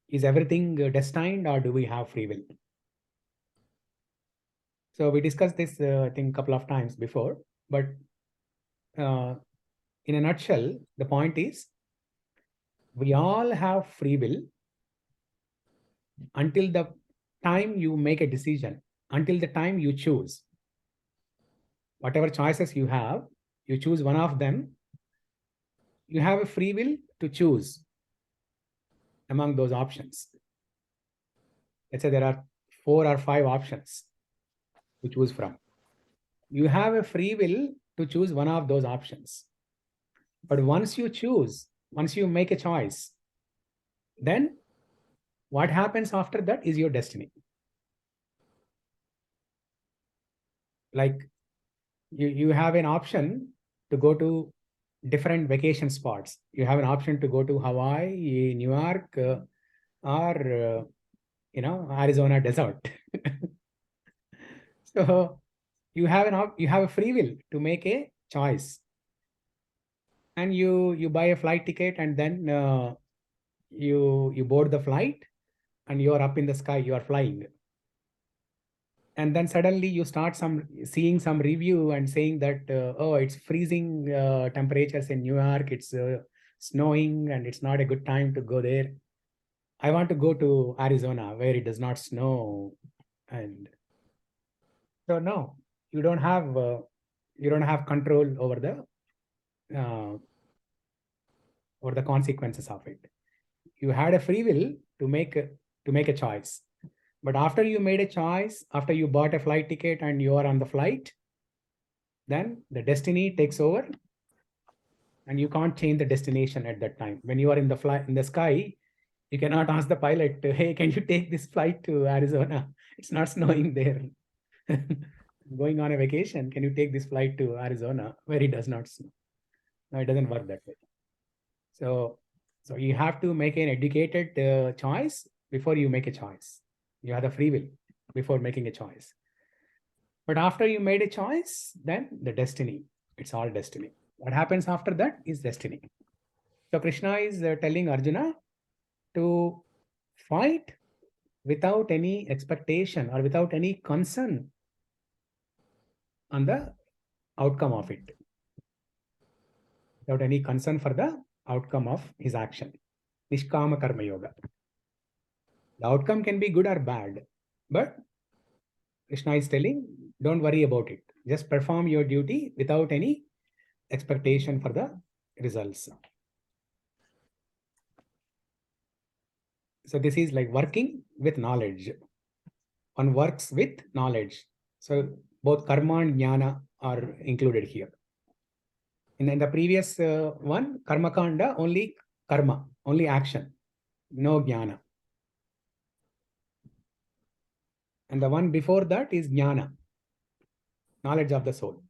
Is everything destined or do we have free will? So we discussed this, I think, a couple of times before. But in a nutshell, the point is, we all have free will until the time you make a decision, until the time you choose. Whatever choices you have, you choose one of them, you have a free will to choose among those options. Let's say there are 4 or 5 options to choose from. You have a free will to choose one of those options. But once you choose, once you make a choice, then what happens after that is your destiny. Like you have an option to go to different vacation spots. You have an option to go to Hawaii, New York, or Arizona desert. So you have a free will to make a choice, and you buy a flight ticket, and then you board the flight, and you are up in the sky, you are flying. And then suddenly you start seeing some review and saying that, oh, it's freezing temperatures in New York, it's snowing, and it's not a good time to go there. I want to go to Arizona where it does not snow. And so no, you don't have control over the consequences of it. You had a free will to make a choice. But after you made a choice, after you bought a flight ticket and you are on the flight, then the destiny takes over and you can't change the destination at that time. When you are in the sky, you cannot ask the pilot, hey, can you take this flight to Arizona? It's not snowing there. Going on a vacation, can you take this flight to Arizona where it does not snow? No, it doesn't work that way. So you have to make an educated choice before you make a choice. You have the free will before making a choice. But after you made a choice, then the destiny, it's all destiny. What happens after that is destiny. So Krishna is telling Arjuna to fight without any expectation or without any concern on the outcome of it, without any concern for the outcome of his action. Nishkama Karma Yoga. The outcome can be good or bad, but Krishna is telling, don't worry about it. Just perform your duty without any expectation for the results. So this is like working with knowledge. One works with knowledge. So both karma and jnana are included here. In the previous one, karma kanda, only karma, only action, no jnana. And the one before that is jnana, knowledge of the soul.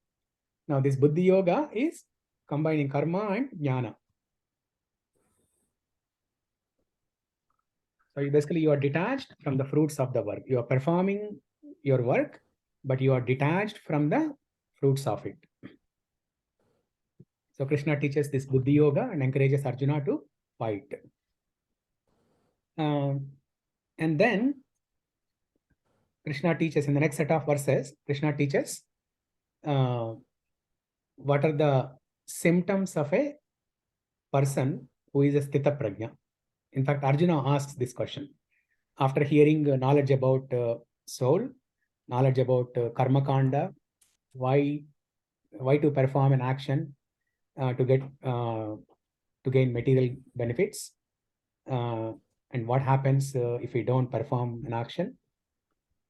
Now this buddhi yoga is combining karma and jnana. So basically you are detached from the fruits of the work. You are performing your work, but you are detached from the fruits of it. So Krishna teaches this buddhi yoga and encourages Arjuna to fight. And then Krishna teaches in the next set of verses, Krishna teaches what are the symptoms of a person who is a sthita prajna. In fact, Arjuna asks this question. After hearing knowledge about soul, knowledge about karma kanda, why to perform an action to gain material benefits, and what happens if we don't perform an action,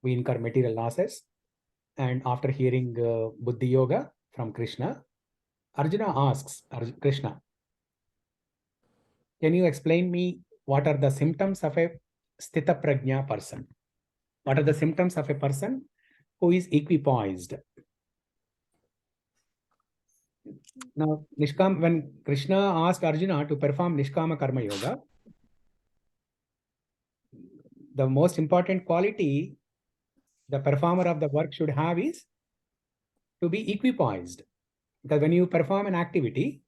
we incur material losses. And after hearing buddhi yoga from Krishna, Arjuna asks Krishna, can you explain me what are the symptoms of a sthita prajna person? What are the symptoms of a person who is equipoised? Now, when Krishna asked Arjuna to perform Nishkama Karma Yoga, the most important quality the performer of the work should have is to be equipoised. Because when you perform an activity,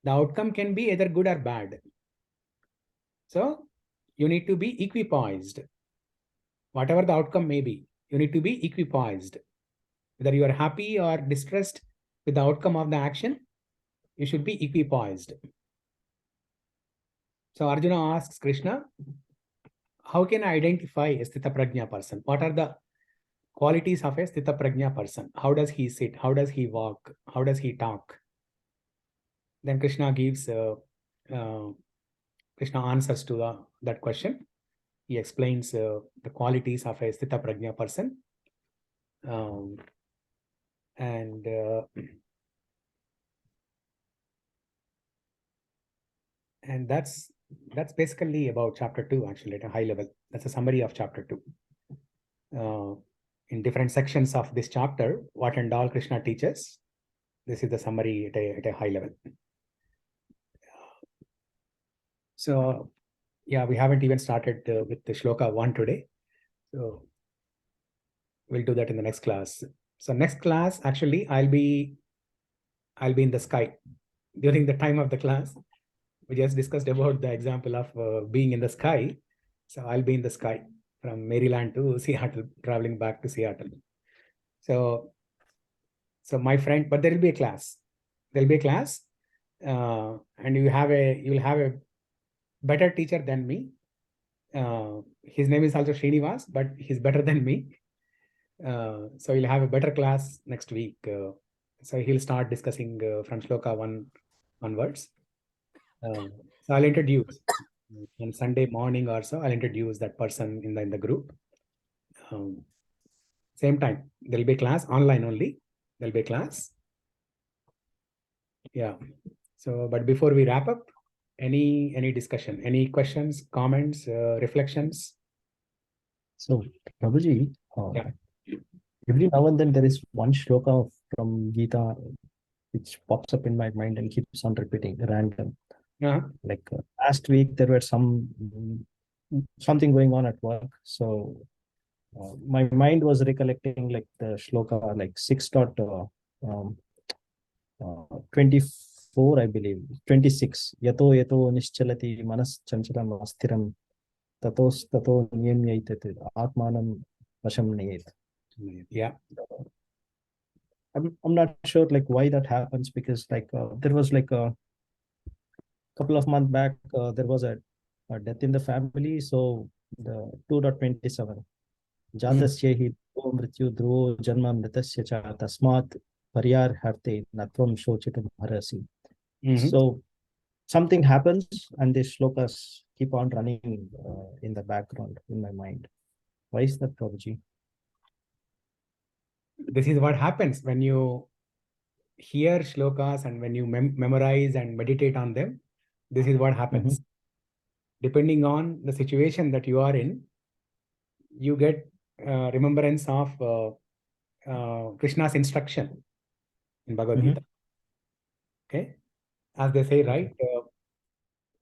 the outcome can be either good or bad. So you need to be equipoised. Whatever the outcome may be, you need to be equipoised. Whether you are happy or distressed with the outcome of the action, you should be equipoised. So Arjuna asks Krishna, how can I identify a sthita prajna person? What are the qualities of a sthita prajna person? How does he sit? How does he walk? How does he talk? Then Krishna gives Krishna answers to that question. He explains the qualities of a sthita prajna person, and that's basically about chapter 2. Actually, at a high level, that's a summary of chapter 2. In different sections of this chapter, what and all Krishna teaches. This is the summary at a high level. So, yeah, we haven't even started with the shloka 1 today. So we'll do that in the next class. So next class, actually, I'll be in the sky during the time of the class. We just discussed about the example of being in the sky. So I'll be in the sky from Maryland to Seattle, traveling back to Seattle. So my friend, but there will be a class. There'll be a class, and you'll have a better teacher than me. His name is also Srinivas, but he's better than me. So he'll have a better class next week. So he'll start discussing from shloka 1 onwards. So I'll introduce on Sunday morning or so. I'll introduce that person in the group. Same time, there'll be class online only. There'll be class. Yeah. So, but before we wrap up, any discussion, any questions, comments, reflections? So, Prabhuji, Yeah. every now and then there is one shloka from Gita which pops up in my mind and keeps on repeating random. Like last week there were something going on at work, so my mind was recollecting like the shloka like 6.24, I believe 26. Yato nischalati manas chanchalam asthiram tatos tato niyamyaitat atmanam vasham niyet. Yeah. I'm not sure like why that happens, because like there was like a couple of months back there was a death in the family. So the 2.27 Jatasya hi mrityu dhruvo janma mritasya cha tasmat paryar harte natvam shochitum harasi. So something happens and these shlokas keep on running in the background in my mind. Why is that, Prabhuji? This is what happens when you hear shlokas and when you memorize and meditate on them. This is what happens. Depending on the situation that you are in, you get remembrance of Krishna's instruction in Bhagavad Gita. Okay, as they say, right?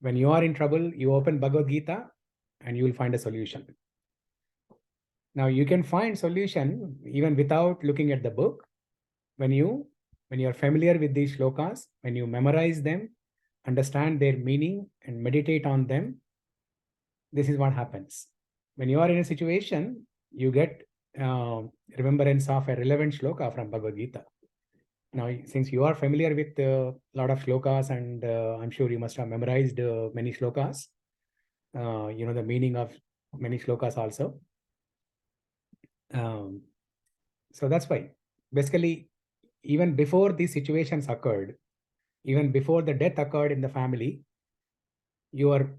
When you are in trouble, you open Bhagavad Gita and you will find a solution. Now you can find solution even without looking at the book. When you are familiar with these shlokas, when you memorize them, understand their meaning and meditate on them, this is what happens. When you are in a situation, you get remembrance of a relevant shloka from Bhagavad Gita. Now, since you are familiar with a lot of shlokas, and I'm sure you must have memorized many shlokas, you know the meaning of many shlokas also. So that's why, basically, even before these situations occurred, even before the death occurred in the family, you are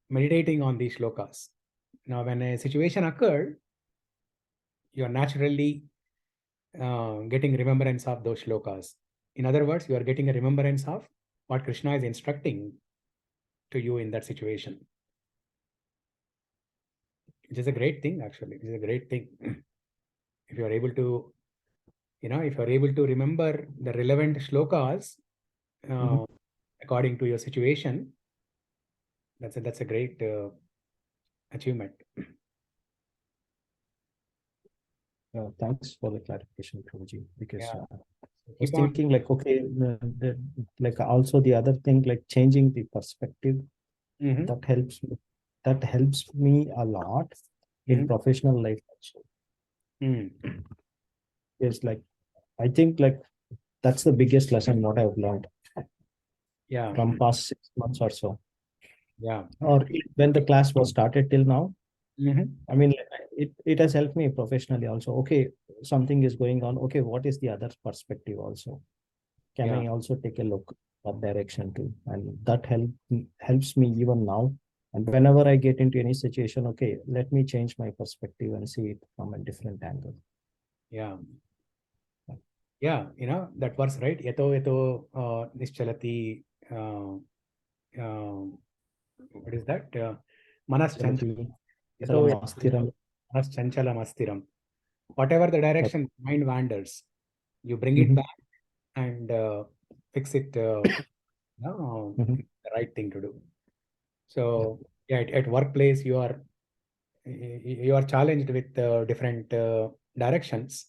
meditating on these shlokas. Now, when a situation occurred, you are naturally getting remembrance of those shlokas. In other words, you are getting a remembrance of what Krishna is instructing to you in that situation. Which is a great thing, actually. It is a great thing. If you are able to, if you are able to remember the relevant shlokas according to your situation, that's a great achievement. Thanks for the clarification, Prabhuji, because I was Keep on. thinking like, okay, like also the other thing, like changing the perspective, that helps me a lot in professional life also. It's like, I think like that's the biggest lesson what I've learned from past 6 months or so. Or when the class was started till now. I mean, it has helped me professionally also. Okay, something is going on. Okay, what is the other perspective also? Can I also take a look that direction too? And that helps me even now. And whenever I get into any situation, okay, let me change my perspective and see it from a different angle. That verse, right? Yato nischalati. What is that? Manas chanchalam astiram. Whatever the direction mind wanders, you bring it back and fix it. The right thing to do. So at workplace, you are challenged with different directions.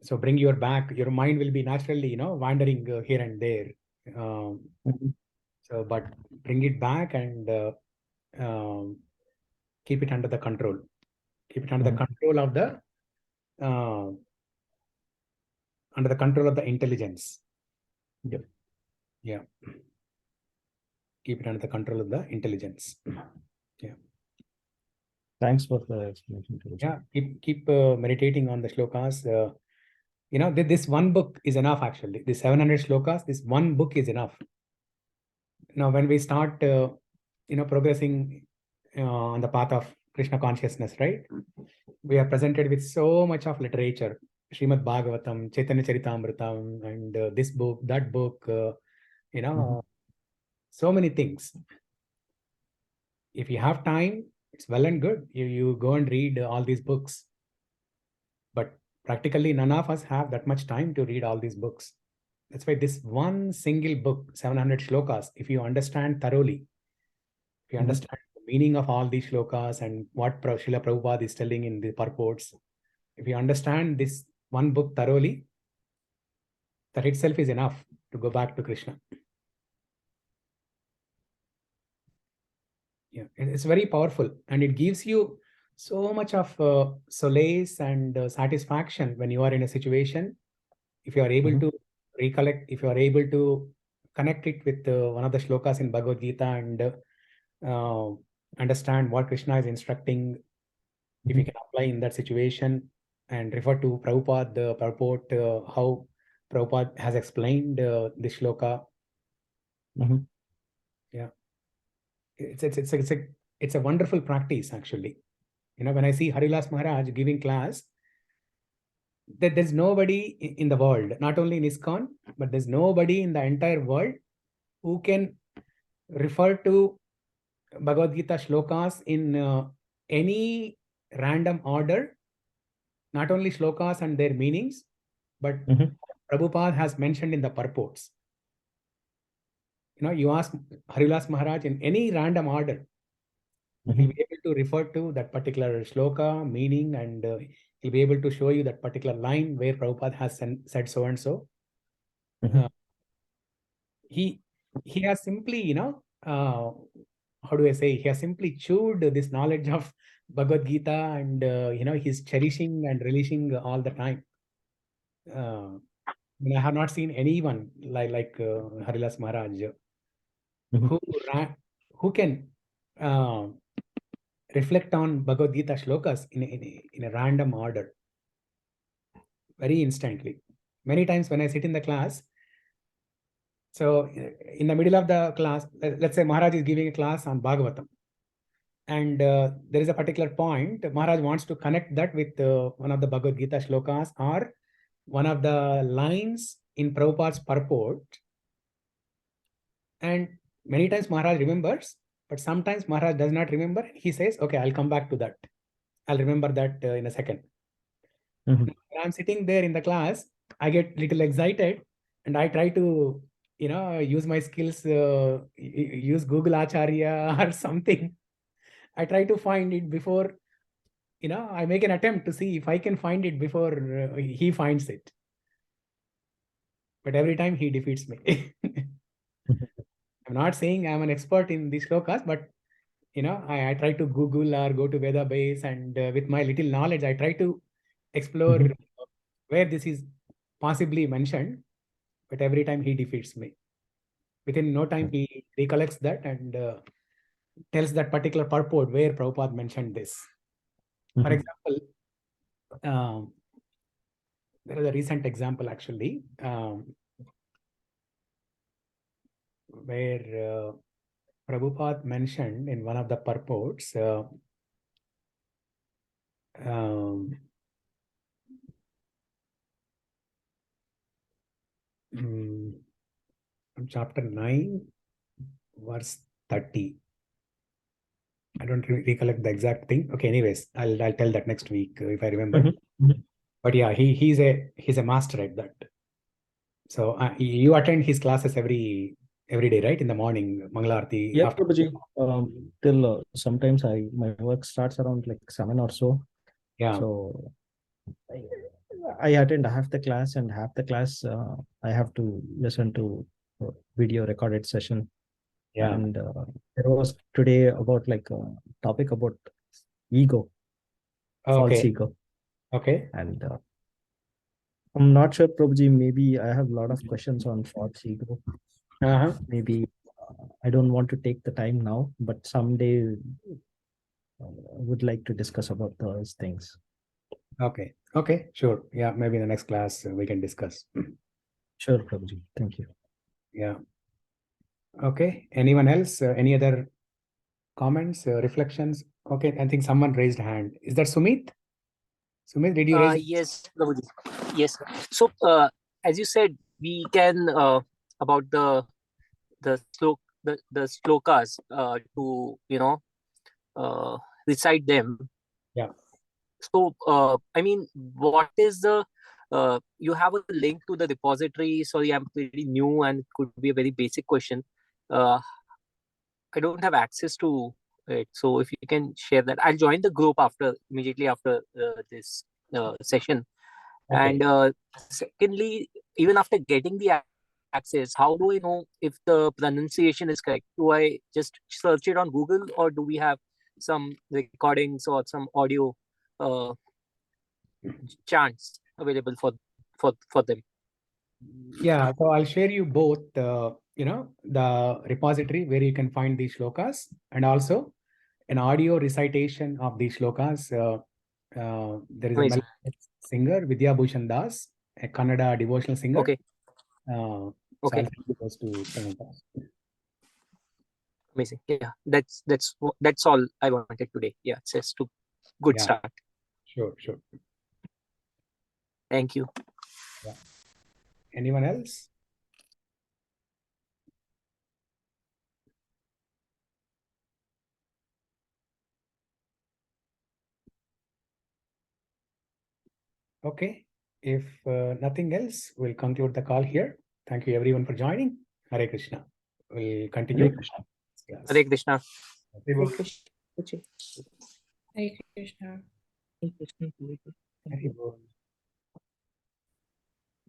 So bring your mind will be naturally, wandering here and there. So, but bring it back and keep it under the control. Keep it under the control of the intelligence. Keep it under the control of the intelligence. Thanks for the explanation. Keep meditating on the shlokas. This one book is enough, actually. The 700 shlokas, this one book is enough. Now, when we start, progressing on the path of Krishna consciousness, right? We are presented with so much of literature, Srimad Bhagavatam, Chaitanya Charitamrita, and this book, that book, so many things. If you have time, it's well and good. You go and read all these books. But practically none of us have that much time to read all these books. That's why this one single book, 700 shlokas, if you understand thoroughly, if you understand the meaning of all these shlokas and what Srila Prabhupada is telling in the purports, if you understand this one book thoroughly, that itself is enough to go back to Krishna. It's very powerful, and it gives you so much of solace and satisfaction when you are in a situation. If you are able to recollect, if you are able to connect it with one of the shlokas in Bhagavad Gita and understand what Krishna is instructing, if you can apply in that situation and refer to Prabhupada, the purport, how Prabhupada has explained this shloka. Yeah, it's a wonderful practice actually. You know, when I see Harilas Maharaj giving class, that there's nobody in the world, not only in ISKCON, but there's nobody in the entire world who can refer to Bhagavad Gita shlokas in any random order, not only shlokas and their meanings, but Prabhupada has mentioned in the purports. You know, you ask Harilas Maharaj in any random order, he'll be able to refer to that particular shloka, meaning, and he'll be able to show you that particular line where Prabhupada has said so and so. He has simply, you know, how do I say, he has simply chewed this knowledge of Bhagavad Gita and, you know, he's cherishing and relishing all the time. I have not seen anyone like Harilas Maharaj who can reflect on Bhagavad Gita shlokas in a random order very instantly. Many times when I sit in the class, so in the middle of the class, let's say Maharaj is giving a class on Bhagavatam, and there is a particular point Maharaj wants to connect that with one of the Bhagavad Gita shlokas or one of the lines in Prabhupada's purport. And many times Maharaj remembers, but sometimes Maharaj does not remember. He says, okay, I'll come back to that. I'll remember that in a second. When I'm sitting there in the class, I get little excited and I try to, you know, use my skills, use Google Acharya or something. I try to find it before, you know, I make an attempt to see if I can find it before he finds it. But every time he defeats me. I'm not saying I'm an expert in these shlokas, but you know, I try to Google or go to Veda base, and with my little knowledge, I try to explore where this is possibly mentioned. But every time he defeats me. Within no time, he recollects that and tells that particular purport where Prabhupada mentioned this. For example, there is a recent example actually where Prabhupada mentioned in one of the purports chapter 9, verse 30. I don't recollect the exact thing. Okay, anyways, I'll tell that next week if I remember. But yeah, he's a master at that. So you attend his classes every day, right? In the morning, Mangalarti. Yeah, After Prabhuji, till sometimes my work starts around like 7 or so. Yeah. So I attend half the class, and half the class I have to listen to video recorded session. Yeah. And there was today about like a topic about ego, false ego. Okay. And I'm not sure, Prabhuji, maybe I have a lot of questions on false ego. Maybe I don't want to take the time now, but someday I would like to discuss about those things. Okay. Okay. Sure. Yeah. Maybe in the next class we can discuss. Sure, Prabhuji. Thank you. Yeah. Okay. Anyone else? Any other comments, reflections? Okay. I think someone raised a hand. Is that Sumit? Sumit, did you raise? Yes, Prabhuji. Yes. So, as you said, we can about the slokas to recite them. Yeah. So, I mean, what is the you have a link to the repository? Sorry, I'm pretty new and it could be a very basic question. I don't have access to it, so if you can share that, I'll join the group immediately after this session. Okay. And secondly, even after getting the access, how do I know if the pronunciation is correct? Do I just search it on Google, or do we have some recordings or some audio chants available for them? Yeah, so I'll share you both, the repository where you can find these shlokas, and also an audio recitation of these shlokas. There is a Amazing. melodic singer, Vidya Bhushan Das, a Kannada devotional singer. Okay. So Okay. I'll send those to Srinivas. Amazing. Yeah, that's all I wanted today. Yeah, it's just a good Yeah. start. Sure. Thank you. Yeah. Anyone else? Okay. If nothing else, we'll conclude the call here. Thank you everyone for joining. Hare Krishna. We'll continue. Hare Krishna. Yes. Hare Krishna. Hare Krishna. Hare Krishna. Hare Bol.